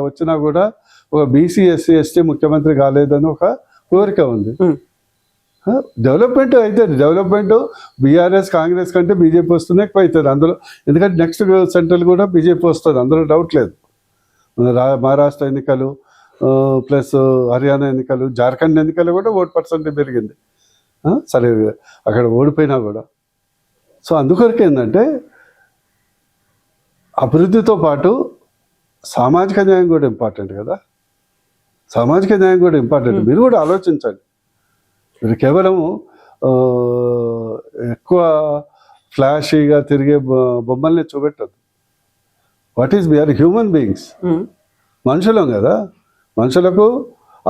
వచ్చినా కూడా ఒక బీసీ ఎస్సీ ఎస్టీ ముఖ్యమంత్రి కాలేదని ఒక కోరిక ఉంది. డెవలప్మెంట్ అయితే డెవలప్మెంట్ బీఆర్ఎస్ కాంగ్రెస్ కంటే బీజేపీ వస్తూనే ఎక్కువ అవుతుంది అందులో. ఎందుకంటే నెక్స్ట్ సెంట్రల్ కూడా బీజేపీ వస్తుంది, అందులో డౌట్ లేదు. మహారాష్ట్ర ఎన్నికలు ప్లస్ హర్యానా ఎన్నికలు, జార్ఖండ్ ఎన్నికలు కూడా ఓటు పర్సెంట్ పెరిగింది. సరే అక్కడ ఓడిపోయినా కూడా. సో అందుకొరకు ఏంటంటే అభివృద్ధితో పాటు సామాజిక న్యాయం కూడా ఇంపార్టెంట్ కదా. సామాజిక న్యాయం కూడా ఇంపార్టెంట్. మీరు కూడా ఆలోచించండి. మీరు కేవలం ఎక్కువ ఫ్లాషీగా తిరిగే బొమ్మల్ని చూపెట్టద్దు. What is we are human beings, మనుషులం కదా. మనుషులకు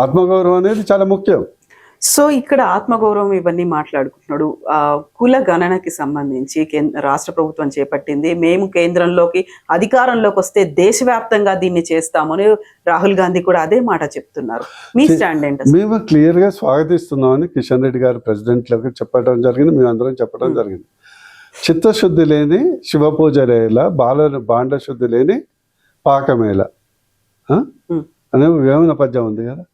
ఆత్మగౌరవం అనేది చాలా ముఖ్యం. సో ఇక్కడ ఆత్మగౌరవం ఇవన్నీ మాట్లాడుకుంటున్నాడు. కుల గణనకి సంబంధించి రాష్ట్ర ప్రభుత్వం చేపట్టింది. మేము కేంద్రంలోకి అధికారంలోకి వస్తే దేశవ్యాప్తంగా దీన్ని చేస్తామని రాహుల్ గాంధీ కూడా అదే మాట చెప్తున్నారు. మీ స్టాండ్ ఏంటి? మేము క్లియర్ గా స్వాగతిస్తున్నామని కిషన్ రెడ్డి గారు ప్రెసిడెంట్ లోకి చెప్పడం జరిగింది, మేము అందరం చెప్పడం జరిగింది. చిత్తశుద్ధి లేని శివపూజ రేల, బాండ శుద్ధి లేని పాకమేళ అనే వేమన పద్యం ఉంది కదా.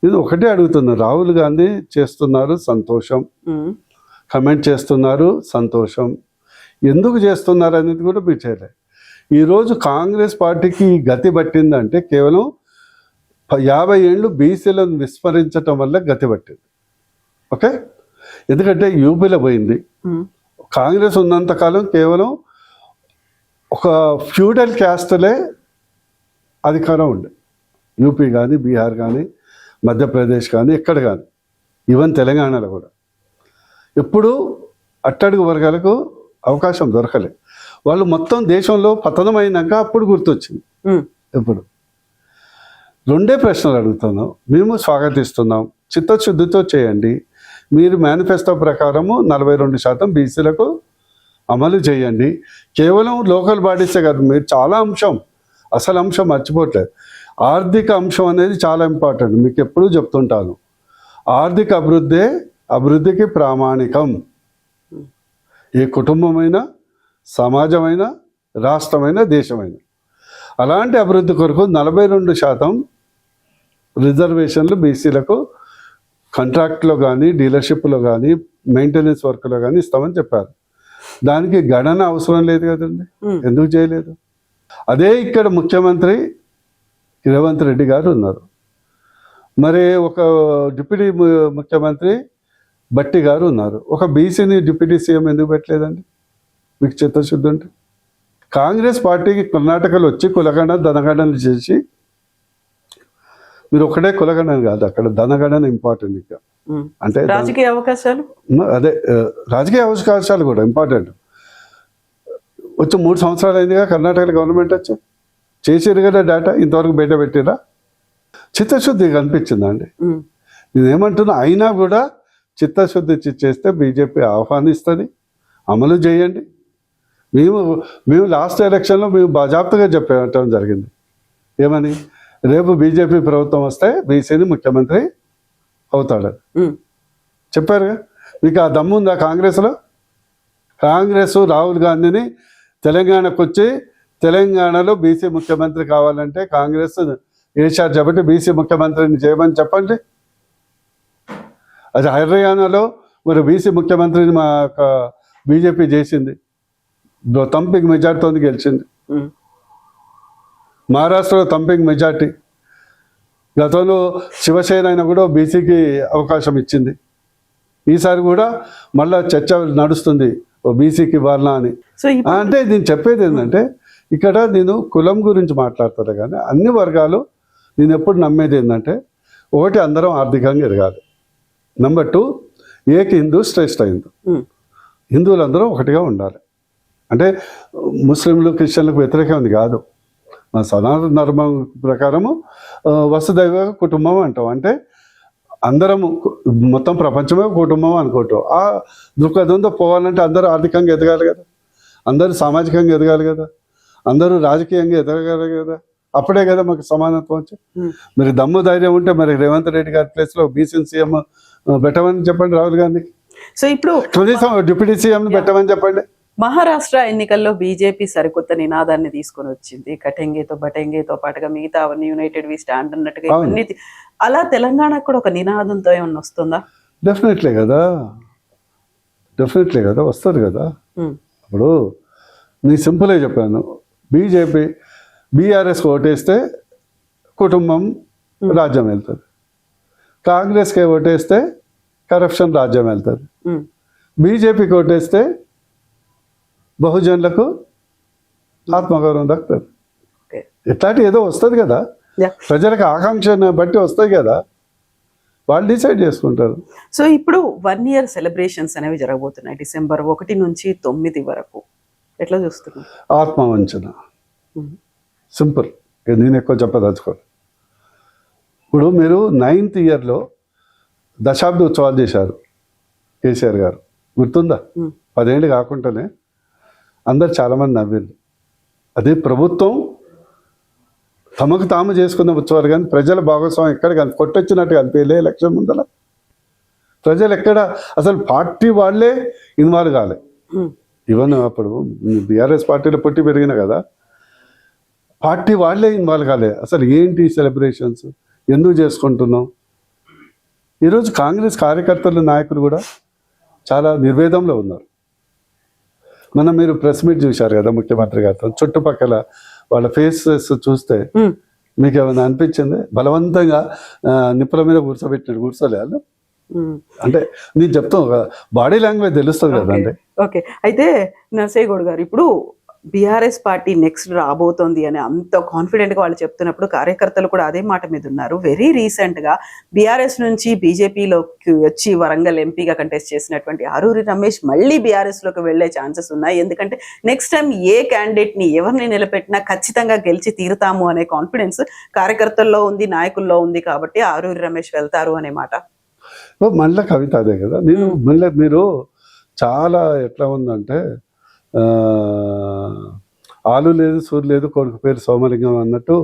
నేను ఒకటే అడుగుతున్నా, రాహుల్ గాంధీ చేస్తున్నారు సంతోషం, కమెంట్ చేస్తున్నారు సంతోషం, ఎందుకు చేస్తున్నారు అనేది కూడా మీరు చేయలేదు. ఈరోజు కాంగ్రెస్ పార్టీకి గతి పట్టిందంటే కేవలం 50 ఏళ్ళు బీసీలను విస్మరించటం వల్ల గతి పట్టింది. ఓకే, ఎందుకంటే యూపీలో పోయింది. కాంగ్రెస్ ఉన్నంతకాలం కేవలం ఒక ఫ్యూడల్ క్యాస్ట్లే అధికారం ఉండే, యూపీ కానీ బీహార్ కానీ మధ్యప్రదేశ్ కానీ ఎక్కడ కానీ, ఈవెన్ తెలంగాణలో కూడా ఎప్పుడు అట్టడుగు వర్గాలకు అవకాశం దొరకలే. వాళ్ళు మొత్తం దేశంలో పతనమైనాక అప్పుడు గుర్తొచ్చింది. ఎప్పుడు రెండే ప్రశ్నలు అడుగుతున్నాం, మేము స్వాగతిస్తున్నాం, చిత్తశుద్ధితో చేయండి, మీరు మేనిఫెస్టో ప్రకారము 42% బీసీలకు అమలు చేయండి. కేవలం లోకల్ బాడీసే కాదు, మీరు చాలా అసలు అంశం మర్చిపోవట్లేదు. ఆర్థిక అంశం అనేది చాలా ఇంపార్టెంట్. మీకు ఎప్పుడూ చెప్తుంటాను, ఆర్థిక అభివృద్ధికి ప్రామాణికం. ఏ కుటుంబమైనా, సమాజమైనా, రాష్ట్రమైనా, దేశమైనా. అలాంటి అభివృద్ధి కొరకు 42% రిజర్వేషన్లు బీసీలకు కాంట్రాక్ట్లో కానీ, డీలర్షిప్లో కానీ, మెయింటెనెన్స్ వర్క్లో కానీ ఇస్తామని చెప్పారు. దానికి గణన అవసరం లేదు కదండి, ఎందుకు చేయలేదు? అదే ఇక్కడ ముఖ్యమంత్రి రేవంత్ రెడ్డి గారు ఉన్నారు, మరి ఒక డిప్యూటీ ముఖ్యమంత్రి భట్టి గారు ఉన్నారు, ఒక బీసీని డిప్యూటీ సీఎం ఎందుకు పెట్టలేదండి? మీకు చిత్తశుద్ధి ఉంటే. కాంగ్రెస్ పార్టీకి కర్ణాటకలో వచ్చి కులగణన ధనగణన చేసి, మీరు ఒకటే కులగణన కాదు, అక్కడ ధనగణన ఇంపార్టెంట్. ఇంకా అంటే రాజకీయ అవకాశాలు, అదే రాజకీయ అవకాశాలు కూడా ఇంపార్టెంట్. వచ్చి 3 సంవత్సరాలు అయిందిగా కర్ణాటకలో గవర్నమెంట్ వచ్చి, చేసారు కదా డేటా, ఇంతవరకు బయట పెట్టిరా? చిత్తశుద్ధి కనిపించిందా అండి? నేనేమంటున్నా, అయినా కూడా చిత్తశుద్ధి చేస్తే బీజేపీ ఆహ్వానిస్తుంది, అమలు చేయండి. మేము లాస్ట్ ఎలక్షన్లో మేము బాజాప్తగా చెప్పడం జరిగింది. ఏమని? రేపు బీజేపీ ప్రభుత్వం వస్తే బీసీని ముఖ్యమంత్రి అవుతాడు చెప్పారుగా. మీకు ఆ దమ్ము ఉందా కాంగ్రెస్లో? కాంగ్రెస్ రాహుల్ గాంధీని తెలంగాణకు వచ్చి తెలంగాణలో బీసీ ముఖ్యమంత్రి కావాలంటే కాంగ్రెస్ వేశారు కాబట్టి బీసీ ముఖ్యమంత్రిని చేయమని చెప్పండి. అది హర్యానాలో మరి బీసీ ముఖ్యమంత్రిని మా బీజేపీ చేసింది, థంపింగ్ మెజార్టీతో గెలిచింది. మహారాష్ట్రలో థంపింగ్ మెజార్టీ. గతంలో శివసేన అయినా కూడా బీసీకి అవకాశం ఇచ్చింది. ఈసారి కూడా మళ్ళా చర్చ నడుస్తుంది, ఓ బీసీకి ఇవ్వాలనా అని. అంటే నేను చెప్పేది ఏంటంటే, ఇక్కడ నేను కులం గురించి మాట్లాడతాను కానీ అన్ని వర్గాలు నేను ఎప్పుడు నమ్మేది ఏంటంటే, ఒకటి అందరం ఆర్థికంగా ఎదగాలి. నెంబర్ 2, ఏక హిందూ శ్రేష్ఠ హిందూ, హిందువులందరూ ఒకటిగా ఉండాలి. అంటే ముస్లింలు క్రిస్టియన్లకు వ్యతిరేకం కాదు. మా సనాతన ధర్మం ప్రకారము వసుదైవ కుటుంబం అంటాం. అంటే అందరము మొత్తం ప్రపంచమే కుటుంబం అనుకోవటం. ఆ దృక్పథంతో పోవాలంటే అందరూ ఆర్థికంగా ఎదగాలి కదా, అందరూ సామాజికంగా ఎదగాలి కదా, అందరూ రాజకీయంగా ఎదగాలి కదా. అప్పుడే కదా మాకు సమానత్వం వచ్చి. మరి దమ్ము ధైర్యం ఉంటే మరి రేవంత్ రెడ్డి గారి ప్లేస్లో బీసీ సీఎం పెట్టమని చెప్పండి రాహుల్ గాంధీకి. సో ఇప్పుడు డిప్యూటీ సీఎం పెట్టమని చెప్పండి. మహారాష్ట్ర ఎన్నికల్లో బీజేపీ సరికొత్త నినాదాన్ని తీసుకొని వచ్చింది, కటెంగేతో బటెంగేతో పాటుగా మిగతా అవన్నీ యునైటెడ్ వి స్టాండ్ అన్నట్టుగా ఇవన్నీ. అలా తెలంగాణకు కూడా ఒక నినాదంతో ఏమన్నా వస్తుందా? డెఫినెట్లీ కదా వస్తుంది కదా. ఇప్పుడు నీ సింపుల్గా చెప్పాను, బీజేపీ బీఆర్ఎస్కి ఓటేస్తే కుటుంబం రాజ్యం వెళ్తుంది, కాంగ్రెస్కి ఓటేస్తే కరప్షన్ రాజ్యం వెళ్తుంది, బీజేపీకి ఓటేస్తే బహుజనులకు ఆత్మగౌరవం దక్కుతుంది. ఇట్లాంటి ఏదో వస్తుంది కదా, ప్రజలకు ఆకాంక్షను బట్టి వస్తాయి కదా, వాళ్ళు డిసైడ్ చేసుకుంటారు. సో ఇప్పుడు 1 year సెలబ్రేషన్స్ అనేవి జరగబోతున్నాయి December 1 నుంచి 9 వరకు. ఎట్లా చూస్తున్నారు? ఆత్మవంచన సింపుల్, నేను ఎక్కువ చెప్పదలుచుకోను. ఇప్పుడు మీరు 9th yearలో దశాబ్ది ఉత్సవాలు చేశారు కేసీఆర్ గారు, గుర్తుందా? 10 ఏళ్ళు కాకుండానే అందరు చాలామంది నవ్వింది. అదే ప్రభుత్వం తమకు తాము చేసుకున్న ఉత్సవాలు కానీ ప్రజల భాగస్వామ్యం ఎక్కడ కానీ కొట్టొచ్చినట్టు కనిపించలే. ఎలక్షన్ ముందర ప్రజలు ఎక్కడ అసలు పార్టీ వాళ్ళే ఇన్వాల్వ్ కాలే. ఈవెన్ అప్పుడు బీఆర్ఎస్ పార్టీలో పుట్టి పెరిగిన కదా, పార్టీ వాళ్ళే ఇన్వాల్వ్ కాలే. అసలు ఏంటి సెలబ్రేషన్స్, ఎందుకు చేసుకుంటున్నాం? ఈరోజు కాంగ్రెస్ కార్యకర్తలు నాయకులు కూడా చాలా నిర్వేదంలో ఉన్నారు. మీరు ప్రెస్ మీట్ చూశారు కదా ముఖ్యమంత్రి గారితో, చుట్టుపక్కల వాళ్ళ ఫేసెస్ చూస్తే మీకు ఏమైనా అనిపించింది? బలవంతంగా నిప్పుల మీద కూర్చోలే వాళ్ళు. అంటే నేను చెప్తాను, బాడీ లాంగ్వేజ్ తెలుస్తుంది కదండి. ఓకే, అయితే నర్సయ్య గౌడ్ గారు, ఇప్పుడు బీఆర్ఎస్ పార్టీ నెక్స్ట్ రాబోతోంది అని అంత కాన్ఫిడెంట్ గా వాళ్ళు చెప్తున్నప్పుడు కార్యకర్తలు కూడా అదే మాట మీద ఉన్నారు. వెరీ రీసెంట్ గా బీఆర్ఎస్ నుంచి బీజేపీలోకి వచ్చి వరంగల్ ఎంపీగా కంటెస్ట్ చేసినటువంటి ఆరూరి రమేష్ మళ్ళీ బీఆర్ఎస్ లోకి వెళ్లే ఛాన్సెస్ ఉన్నాయి. ఎందుకంటే నెక్స్ట్ టైం ఏ క్యాండిడేట్ ని ఎవరిని నిలబెట్టినా ఖచ్చితంగా గెలిచి తీరుతాము అనే కాన్ఫిడెన్స్ కార్యకర్తల్లో ఉంది, నాయకుల్లో ఉంది. కాబట్టి ఆరూరి రమేష్ వెళ్తారు అనే మాట. మళ్ళీ కవిత అదే కదా. నేను మళ్ళీ మీరు చాలా ఎట్లా ఉందంటే, ఆలు లేదు సూరు లేదు కొడుకు పేరు సోమలింగం అన్నట్టు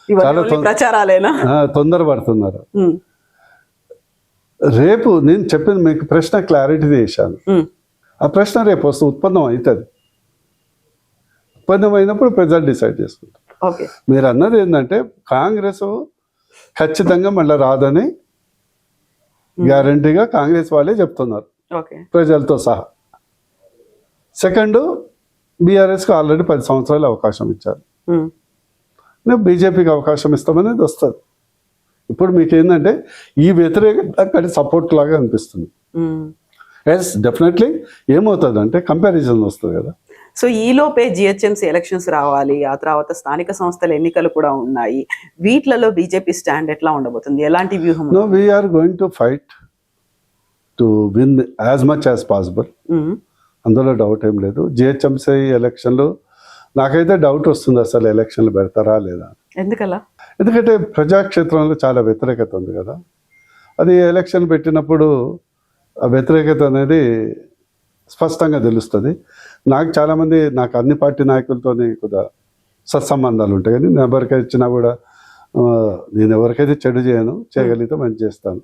చాలా ప్రచారాలేనా తొందరపడుతున్నారు. రేపు నేను చెప్పింది మీకు ప్రశ్న క్లారిటీ చేశాను. ఆ ప్రశ్న రేపు వస్తూ ఉత్పన్నం అవుతుంది. ఉత్పన్నం అయినప్పుడు ప్రజలు డిసైడ్ చేసుకుంటారు. మీరు అన్నది ఏంటంటే కాంగ్రెస్ ఖచ్చితంగా మళ్ళీ రాదని గ్యారంటీగా కాంగ్రెస్ వాళ్ళే చెప్తున్నారు ప్రజలతో సహా. సెకండ్, బీఆర్ఎస్కి ఆల్రెడీ 10 సంవత్సరాలు అవకాశం ఇచ్చారు. బీజేపీకి అవకాశం ఇస్తామనేది వస్తుంది. ఇప్పుడు మీకు ఏంటంటే ఈ వ్యతిరేకత అక్కడ సపోర్ట్ లాగా అనిపిస్తుంది. ఎస్, డెఫినెట్లీ ఏమవుతుంది అంటే కంపారిజన్ వస్తుంది కదా. సో ఈలోపే జిహెచ్ఎంసీ ఎలక్షన్స్ రావాలి, ఆ తర్వాత స్థానిక సంస్థల ఎన్నికలు కూడా ఉన్నాయి. వీటిలలో బీజేపీ స్టాండ్ ఎట్లా ఉండబోతుంది? ఎలాంటి వ్యూహం? No, we're going to fight to win as much as possible. అందులో డౌట్ ఏం లేదు. జిహెచ్ఎంసీ ఎలక్షన్లు నాకైతే డౌట్ వస్తుంది, అసలు ఎలక్షన్లు పెడతారా లేదా. ఎందుకలా? ఎందుకంటే ప్రజాక్షేత్రంలో చాలా వ్యతిరేకత ఉంది కదా. అది ఎలక్షన్ పెట్టినప్పుడు ఆ వ్యతిరేకత అనేది స్పష్టంగా తెలుస్తుంది. నాకు చాలామంది, నాకు అన్ని పార్టీ నాయకులతోనే కొద్దిగా సత్సంబంధాలు ఉంటాయి. కానీ నేను ఎవరికైతే ఇచ్చినా కూడా నేను ఎవరికైతే చెడు చేయను, చేయగలిగితే మంచి చేస్తాను.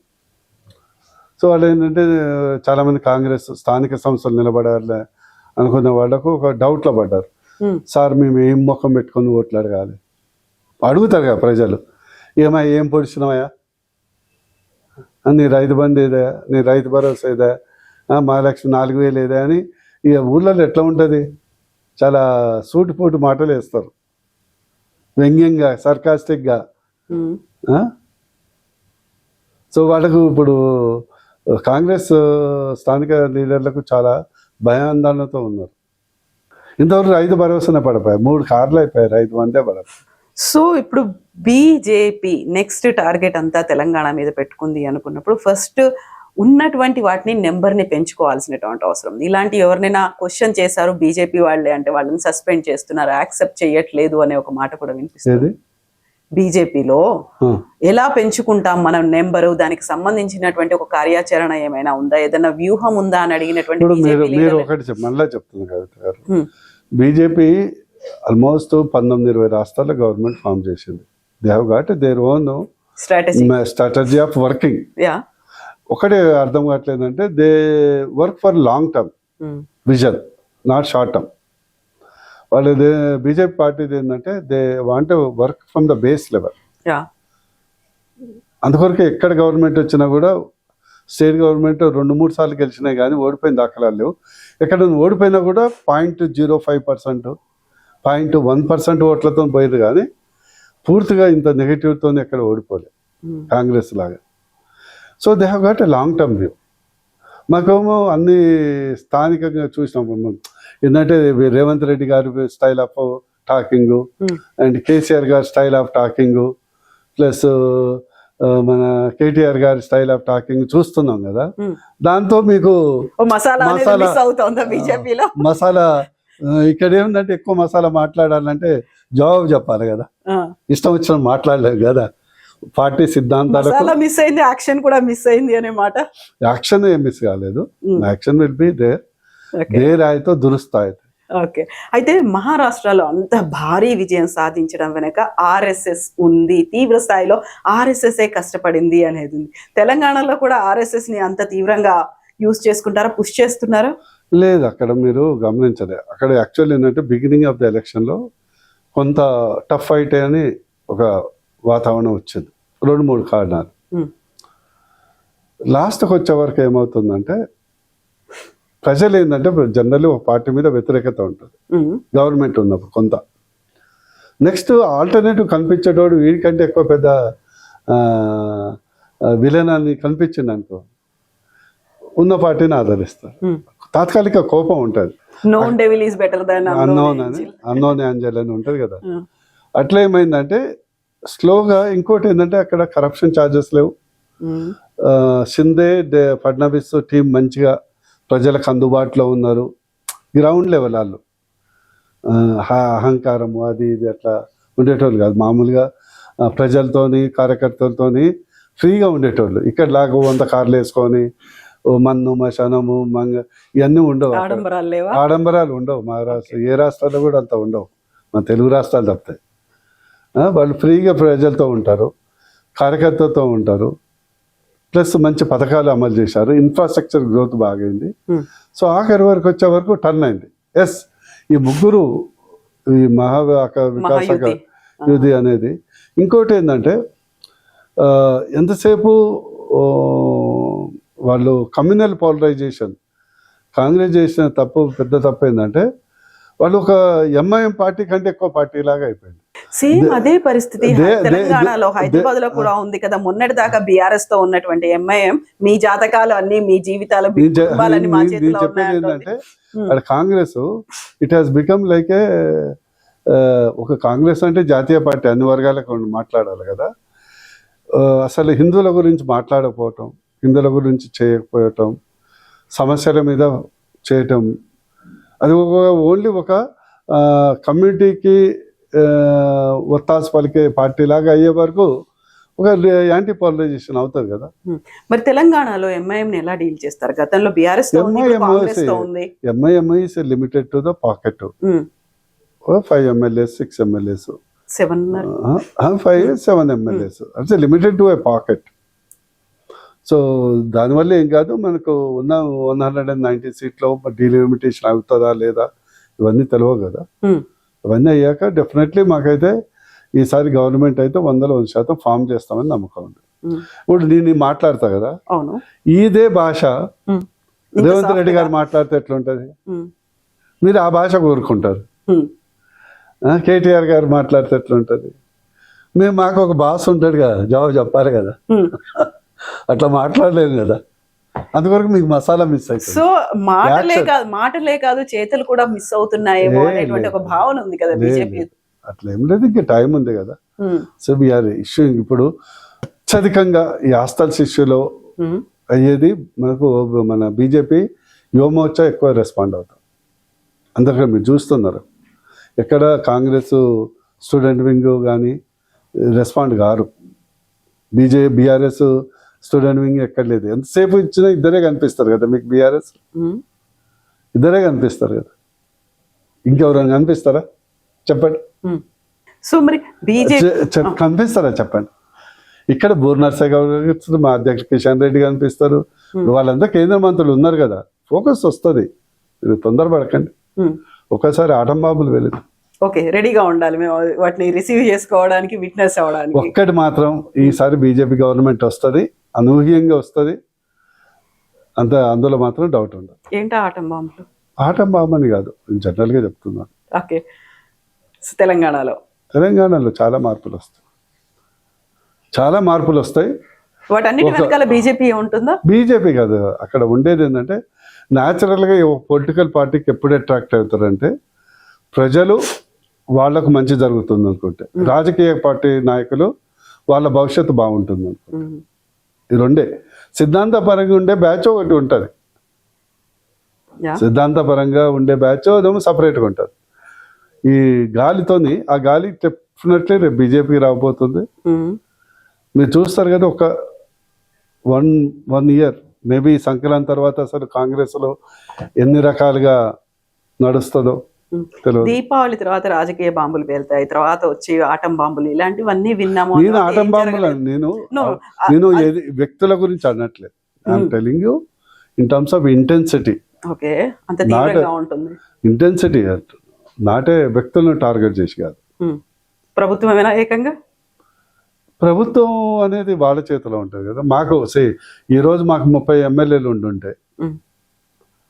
సో వాళ్ళు ఏంటంటే చాలామంది కాంగ్రెస్ స్థానిక సంస్థలు నిలబడాలి అనుకున్న వాళ్ళకు ఒక డౌట్లో పడ్డారు. సార్ మేము ఏం ముఖం పెట్టుకొని ఓట్లు అడగాలి? అడుగుతారు కదా ప్రజలు, ఏం పొడిచినావా, నీ రైతు బంధు ఏదా, నీ రైతు భరోసా ఏదా, మా లక్ష్యం 4,000 ఏదా అని. ఇక ఊళ్ళలో ఎట్లా ఉంటుంది, చాలా సూటిపోటు మాటలు వేస్తారు, వ్యంగ్యంగా, సర్కాస్టిక్గా. సో వాళ్ళకు ఇప్పుడు కాంగ్రెస్ స్థానిక లీడర్లకు చాలా భయాందోళనతో ఉన్నారు. ఇంతవరకు రైతు భరోసానే పడిపోయాయి, 3 కార్లు అయిపోయాయి, రైతు బందే పడతాయి. సో ఇప్పుడు బీజేపీ నెక్స్ట్ టార్గెట్ అంతా తెలంగాణ మీద పెట్టుకుంది అనుకున్నప్పుడు ఫస్ట్ ఉన్నటువంటి వాటిని నెంబర్ని పెంచుకోవాల్సినటువంటి అవసరం. ఇలాంటి ఎవరినైనా క్వశ్చన్ చేశారు బీజేపీ వాళ్ళే అంటే వాళ్ళని సస్పెండ్ చేస్తున్నారు, యాక్సెప్ట్ చేయట్లేదు అనే ఒక మాట కూడా వినిపిస్తుంది. బీజేపీలో ఎలా పెంచుకుంటాం మనం నెంబరు, దానికి సంబంధించినటువంటి ఒక కార్యాచరణ ఏమైనా ఉందా, ఏదైనా వ్యూహం ఉందా అని అడిగినటువంటి మీరు ఒకటి మళ్ళీ చెప్తుంది కవిత గారు. బీజేపీ ఆల్మోస్ట్ 19-20 రాష్ట్రాల్లో గవర్నమెంట్ ఫామ్ చేసింది. They have got their own strategy of working. ఒకటే అర్థం కావట్లేదంటే they work for long term vision, not short term. వాళ్ళు బీజేపీ పార్టీది ఏంటంటే they want work from the base level. అందుకొరకు ఎక్కడ గవర్నమెంట్ వచ్చినా కూడా స్టేట్ గవర్నమెంట్ 2-3 సార్లు గెలిచినాయి కానీ ఓడిపోయిన దాఖలాలు లేవు. ఎక్కడ ఓడిపోయినా కూడా 0.05%, 0.1% ఓట్లతో పోయేది కానీ పూర్తిగా ఇంత నెగిటివ్తో ఎక్కడ ఓడిపోలేదు కాంగ్రెస్ లాగా. So they have got a long term view. మాకేమో అన్ని స్థానికంగా చూసినాం. ఏంటంటే రేవంత్ రెడ్డి గారి style of talking and KCR గారి స్టైల్ ఆఫ్ టాకింగ్ ప్లస్ మన కేటీఆర్ గారి స్టైల్ ఆఫ్ టాకింగ్ చూస్తున్నాం కదా. దాంతో మీకు మసాలా ఇక్కడ ఏముందంటే ఎక్కువ మసాలా మాట్లాడాలంటే జవాబు చెప్పాలి కదా, ఇష్టం వచ్చిన మాట్లాడలేదు కదా. పార్టీ సిద్ధాంతాలకు మిస్ అయింది, యాక్షన్ కూడా మిస్ అయింది అనే మాట. యాక్షన్ ఏం మిస్ కాలేదు, యాక్షన్ విల్ బి దేర్ ఆయతో దురుస్తాయి. ఓకే, అయితే మహారాష్ట్రలో అంత భారీ విజయం సాధించడం వెనక ఆర్ఎస్ఎస్ ఉంది, తీవ్ర స్థాయిలో ఆర్ఎస్ఎస్ఏ కష్టపడింది అనేది ఉంది. తెలంగాణలో కూడా ఆర్ఎస్ఎస్ ని అంత తీవ్రంగా యూజ్ చేసుకుంటారా, పుష్ చేస్తున్నారా? లేదు, అక్కడ మీరు గమనించలే. అక్కడ యాక్చువల్ ఏంటంటే బిగినింగ్ ఆఫ్ ద ఎలక్షన్ లో కొంత టఫ్ ఫైట్ అని ఒక వాతావరణం వచ్చింది. 2-3 కారణాలు. లాస్ట్కి వచ్చే వరకు ఏమవుతుందంటే ప్రజలు ఏంటంటే జనరల్లీ ఒక పార్టీ మీద వ్యతిరేకత ఉంటుంది గవర్నమెంట్ ఉన్నప్పుడు కొంత. నెక్స్ట్ ఆల్టర్నేటివ్ కనిపించేటోడు వీడికంటే ఎక్కువ పెద్ద విలన్ అని కనిపించింది అనుకో, ఉన్న పార్టీని ఆదరిస్తారు. తాత్కాలిక కోపం ఉంటుంది. అన్నోన్ యాంజల్ అని ఉంటుంది కదా. అట్లా ఏమైందంటే స్లోగా ఇంకోటి ఏంటంటే అక్కడ కరప్షన్ ఛార్జెస్ లేవు. షిందే ఫడ్నవీస్ టీం మంచిగా ప్రజలకు అందుబాటులో ఉన్నారు. గ్రౌండ్ లెవెల్ వాళ్ళు అహంకారము అది ఇది అట్లా ఉండేటోళ్ళు కాదు. మామూలుగా ప్రజలతోని కార్యకర్తలతోని ఫ్రీగా ఉండేటోళ్ళు. ఇక్కడ లాగా 100 కార్లు వేసుకొని మన్ను మశానము మంగ ఇవన్నీ ఉండవు. ఆడంబరాలు ఉండవు. మహారాష్ట్ర ఏ రాష్ట్రాల్లో కూడా అంత ఉండవు. మన తెలుగు రాష్ట్రాలు తప్పితే వాళ్ళు ఫ్రీగా ప్రజలతో ఉంటారు, కార్యకర్తలతో ఉంటారు. ప్లస్ మంచి పథకాలు అమలు చేశారు. Infrastructure growth బాగైంది. సో ఆఖరి వరకు వచ్చే వరకు టర్న్ అయింది. ఎస్, ఈ ముగ్గురు ఈ వికాస యుద్ధి అనేది. ఇంకోటి ఏంటంటే ఎంతసేపు వాళ్ళు కమ్యూనల్ పోలరైజేషన్ కాంగ్రెస్ చేసిన పెద్ద తప్పు ఏంటంటే వాళ్ళు ఒక ఎంఐఎం పార్టీ కంటే ఎక్కువ పార్టీ లాగా అయిపోయింది. సేమ్ అదే పరిస్థితి తెలంగాణలో హైదరాబాద్ లో కూడా ఉంది కదా. మొన్నటి దాకా బీఆర్ఎస్ తో ఉన్నటువంటి ఎంఐఎం మీ జాతకాలు అన్ని మీ జీవితాలు చెప్పేది ఏంటంటే అక్కడ Congress it has become like ఒక కాంగ్రెస్ అంటే జాతీయ పార్టీ, అన్ని వర్గాలకు మాట్లాడాలి కదా. అసలు హిందువుల గురించి మాట్లాడకపోవటం, హిందువుల గురించి చేయకపోవటం, సమస్యల మీద చేయటం, అది ఓన్లీ ఒక కమ్యూనిటీకి ఒత్తాసు పలికే పార్టీ లాగా అయ్యే వరకు ఒక యాంటీ పోలరైజేషన్ అవుతుంది కదా. మరి తెలంగాణలో ఎంఐఎం ఎలా డీల్ చేస్తారు? గతంలో BRS MIM is limited to the pocket. 5 MLAs 6 MLAs 7 MLAs అంటే limited to A pocket. So దానివల్ల ఏం కాదు, మనకు ఉన్న 190 సీట్లో డీలిమిటేషన్ అవుతుందా లేదా ఇవన్నీ తెలియవు కదా. ఇవన్నీ అయ్యాక డెఫినెట్లీ మాకైతే ఈసారి గవర్నమెంట్ అయితే 100% ఫామ్ చేస్తామని నమ్మకం ఉంది. ఇప్పుడు నేను మాట్లాడతా కదా, ఇదే భాష రేవంత్ రెడ్డి గారు మాట్లాడితే ఎట్లుంటది? మీరు ఆ భాష కోరుకుంటారు. కేటీఆర్ గారు మాట్లాడితే ఎట్లుంటది? మాకు ఒక భాష ఉంటాడు కదా, జవాబు చెప్పాలి కదా. అట్లా మాట్లాడలేదు కదా, అందువరకు మీకు మసాలా మిస్ అవుతుంది. సో మాటలే కాదు చేతులు కూడా మిస్ అవుతున్నాయేమో అనేటువంటి ఒక భావన ఉంది కదా బీజేపీ. అట్లా ఏం లేదు, ఇంకా టైం ఉంది కదా. సో వీఆర్ ఇష్యూ ఇప్పుడు అత్యధికంగా ఈ హాస్టల్స్ ఇష్యూలో అయ్యేది మనకు మన బీజేపీ యువమోర్చా ఎక్కువ రెస్పాండ్ అవుతాం. అందుకని మీరు చూస్తున్నారు ఎక్కడ కాంగ్రెస్ స్టూడెంట్ వింగ్ కానీ respond car. BRS student wing ఎక్కడ లేదు. ఎంతసేపు ఇచ్చినా ఇద్దరే కనిపిస్తారు కదా మీకు. బీఆర్ఎస్ ఇద్దరే కనిపిస్తారు కదా, ఇంకెవరైనా కనిపిస్తారా చెప్పండి? సో మరి కనిపిస్తారా చెప్పండి? ఇక్కడ బూర్నర్సే కనిపిస్తుంది, మా అధ్యక్షుడు కిషన్ రెడ్డి కనిపిస్తారు, వాళ్ళంతా కేంద్ర మంత్రులు ఉన్నారు కదా. ఫోకస్ వస్తుంది, మీరు తొందరపడకండి. ఒకసారి ఆటం బాంబులు వెళ్ళింది. ఓకే, రెడీగా ఉండాలి మేము వాటిని రిసీవ్ చేసుకోవడానికి, విట్నెస్ అవ్వడానికి. ఒక్కటి మాత్రం, ఈసారి బీజేపీ గవర్నమెంట్ వస్తుంది, అనూహ్యంగా వస్తుంది, అందులో మాత్రం డౌట్ ఉండదు. ఏంటా ఆటం బాంబులు? ఆటం బాంబు అని కాదు, జనరల్గా చెప్తున్నాను. ఓకే, తెలంగాణలో చాలా మార్పులు వస్తాయి, చాలా మార్పులు వస్తాయి. వాటన్నిటి వెనకాల బీజేపీ ఉంటుందా? బీజేపీ కాదు, అక్కడ ఉండేది ఏంటంటే న్యాచురల్గా పొలిటికల్ పార్టీకి ఎప్పుడు అట్రాక్ట్ అవుతారంటే ప్రజలు వాళ్లకు మంచి జరుగుతుంది అనుకుంటే, రాజకీయ పార్టీ నాయకులు వాళ్ళ భవిష్యత్తు బాగుంటుంది అనుకుంటే. ఈ రెండే. సిద్ధాంతపరంగా ఉండే బ్యాచ్ ఒకటి ఉంటుంది, సిద్ధాంతపరంగా ఉండే బ్యాచ్ అదేమో సపరేట్గా ఉంటుంది. ఈ గాలితోని, ఆ గాలి డెఫినెట్లీ రేపు బీజేపీకి రాబోతుంది. మీరు చూస్తారు కదా, ఒక వన్ ఇయర్ మేబీ సంక్రాంతి తర్వాత అసలు కాంగ్రెస్లో ఎన్ని రకాలుగా నడుస్తుందో తెలియదు. దీపావళి తర్వాత రాజకీయ బాంబులు పేలుతాయి, తర్వాత వచ్చి ఆటం బాంబులు, ఇలాంటివన్నీ విన్నాము. నేను ఆటం బాంబులు నేను వ్యక్తుల గురించి అనట్లేదు. I'm telling you in terms of intensity. Okay, అంత తీవ్రంగా ఉంటుంది ఇంటెన్సిటీ. నాటే వ్యక్తులను టార్గెట్ చేసి కాదు. ప్రభుత్వం ఏమైనా ఏకంగా ప్రభుత్వం అనేది వాళ్ళ చేతిలో ఉంటుంది కదా. మాకు ఈరోజు మాకు 30 ఎమ్మెల్యేలు ఉండుంటే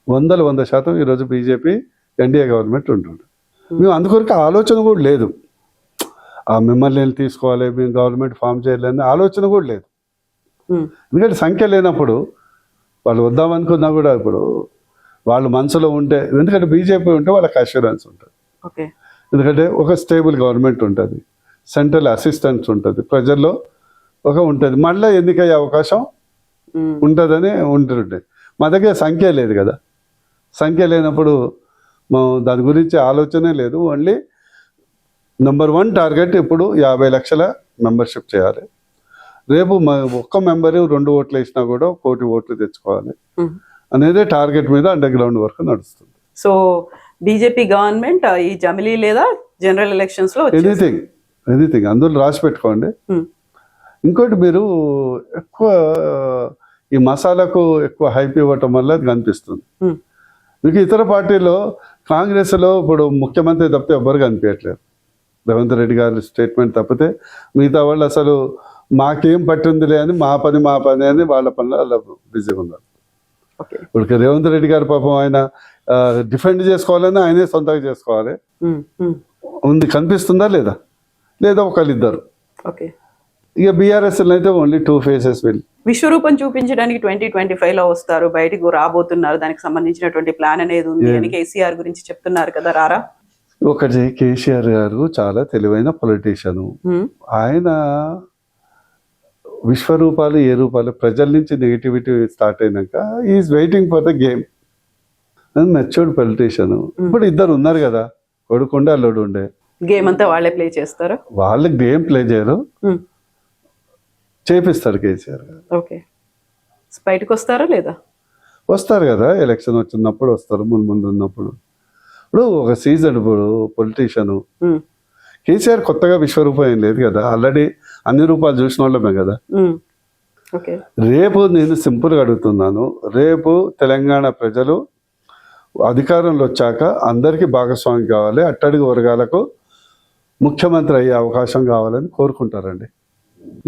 100% ఈరోజు బీజేపీ ఎన్డీఏ గవర్నమెంట్ ఉంటుండే. మేము అందుకొరకు ఆలోచన కూడా లేదు, ఆ మిమ్మల్ని తీసుకోవాలి, మేము గవర్నమెంట్ ఫామ్ చేయాలని ఆలోచన కూడా లేదు. ఎందుకంటే సంఖ్య లేనప్పుడు వాళ్ళు వద్దామనుకున్నా కూడా ఇప్పుడు వాళ్ళు మనసులో ఉంటే, ఎందుకంటే బీజేపీ ఉంటే వాళ్ళకి అష్యూరెన్స్ ఉంటుంది. ఎందుకంటే ఒక స్టేబుల్ గవర్నమెంట్ ఉంటుంది, సెంట్రల్ అసిస్టెన్స్ ఉంటుంది, ప్రజల్లో ఉంటుంది, మళ్ళీ ఎన్నికయ్యే అవకాశం ఉంటుందని ఉంటుండే. మా దగ్గర సంఖ్య లేదు కదా. సంఖ్య లేనప్పుడు దాని గురించి ఆలోచనే లేదు. ఓన్లీ నెంబర్ 1 టార్గెట్ ఇప్పుడు 50 లక్షల మెంబర్షిప్ చేయాలి. రేపు ఒక్క మెంబరు 2 ఓట్లు వేసినా కూడా 1 కోటి ఓట్లు తెచ్చుకోవాలి అనేది టార్గెట్ మీద అండర్ గ్రౌండ్ వర్క్ నడుస్తుంది. సో బీజేపీ గవర్నమెంట్ ఈ జమిలీ లేదా జనరల్ ఎలక్షన్స్ లో ఎనీథింగ్ అందులో రాసి పెట్టుకోండి. ఇంకోటి, మీరు ఎక్కువ ఈ మసాలాకు ఎక్కువ హైప్ ఇవ్వటం వల్ల అది కనిపిస్తుంది మీకు. ఇతర పార్టీలో కాంగ్రెస్లో ఇప్పుడు ముఖ్యమంత్రి తప్పితే ఎవ్వరు కనిపించట్లేదు. రేవంత్ రెడ్డి గారి స్టేట్మెంట్ తప్పితే మిగతా వాళ్ళు అసలు మాకేం పట్టిందిలే అని మా పని అని వాళ్ళ పనులు అలా బిజీగా ఉన్నారు. ఇప్పుడు రేవంత్ రెడ్డి గారి పాపం ఆయన డిఫెండ్ చేసుకోవాలని ఆయనే సొంతంగా చేసుకోవాలి ఉంది. కనిపిస్తుందా లేదా? ఒకళ్ళిద్దరు. ఇక బీఆర్ఎస్ అయితే ఓన్లీ 2 ఫేసెస్ విశ్వరూపం చూపించడానికి 2025 లో వస్తారు, బయటకు రాబోతున్నారు. దానికి సంబంధించినటువంటి ప్లాన్ అనేది ఉంది అని కేసీఆర్ గురించి చెప్తున్నారు కదా. రారా? ఒకటి, కేసీఆర్ గారు చాలా తెలివైన పొలిటీషియన్. ఆయన విశ్వరూపాలు ఏ రూపాలు ప్రజల నుంచి నెగిటివిటీ స్టార్ట్ అయినాక is waiting for the game. Matured politician. ఇప్పుడు ఇద్దరు ఉన్నారు కదా, కొడుకుండే అల్లుడు ఉండే. గేమ్ అంతా వాళ్ళే ప్లే చేస్తారు. వాళ్ళు గేమ్ ప్లే చేయరు, చేపిస్తారు కేసీఆర్ గారు. ఓకే, బయటకు వస్తారా లేదా? వస్తారు కదా, ఎలక్షన్ వచ్చినప్పుడు వస్తారు, ముందు ఉన్నప్పుడు. ఇప్పుడు ఒక సీజన్, ఇప్పుడు పొలిటీషియన్ కేసీఆర్ కొత్తగా విశ్వరూపం ఏం లేదు కదా, ఆల్రెడీ అన్ని రూపాలు చూసిన వాళ్ళమే కదా. రేపు నేను సింపుల్గా అడుగుతున్నాను, రేపు తెలంగాణ ప్రజలు అధికారంలో వచ్చాక అందరికీ భాగస్వామి కావాలి, అట్టడుగు వర్గాలకు ముఖ్యమంత్రి అయ్యే అవకాశం కావాలని కోరుకుంటారండి.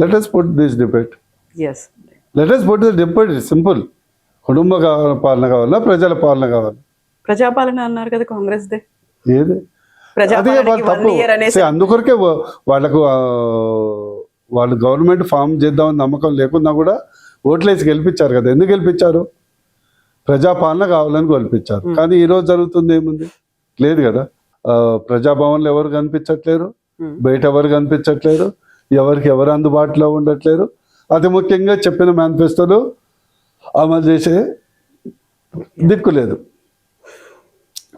Let us put this debate. Yes. Let us put the debate simple. కుటుంబ పాలన కావాలా, ప్రజల పాలన కావాలి? ప్రజాపాలన అన్నారు కదా కాంగ్రెస్ దే. ఏది అందుకొరకే వాళ్ళకు వాళ్ళు గవర్నమెంట్ ఫామ్ చేద్దామని నమ్మకం లేకున్నా కూడా ఓట్లేసి గెలిపించారు కదా. ఎందుకు గెలిపించారు? ప్రజాపాలన కావాలని గెలిపించారు. కానీ ఈ రోజు జరుగుతుంది ఏముంది? లేదు కదా. ప్రజాభవన్లు ఎవరు కనిపించట్లేరు, బయట ఎవరు కనిపించట్లేరు, ఎవరు అందుబాటులో ఉండట్లేరు. అతి ముఖ్యంగా చెప్పిన మేనిఫెస్టోలు అమలు చేసే దిక్కు లేదు.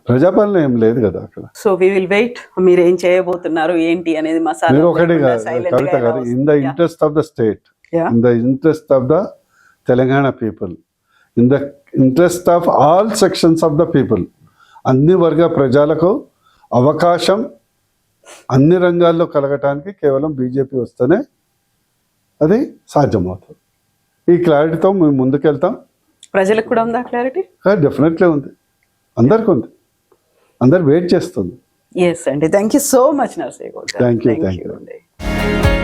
ప్రజాపాలన ఏం లేదు కదా అక్కడ. So we will wait. మీరు ఏం చేయబోతున్నారు ఏంటి అనేది మసాలా ఒకటి కవిత గారు, in the interest of the state, in the interest of the Telangana people, in the interest of all sections of the people, అన్ని వర్గ ప్రజలకు అవకాశం అన్ని రంగాల్లో కలగటానికి కేవలం బీజేపీ వస్తేనే అది సాధ్యమవుతుంది. ఈ క్లారిటీతో మేము ముందుకెళ్తాం. ప్రజలకు కూడా ఉందా క్లారిటీ? డెఫినెట్లీ ఉంది, అందరికీ ఉంది, అందరు వెయిట్ చేస్తుంది. ఎస్ అండి, thank you so much Narsaiah Goud. Thank you.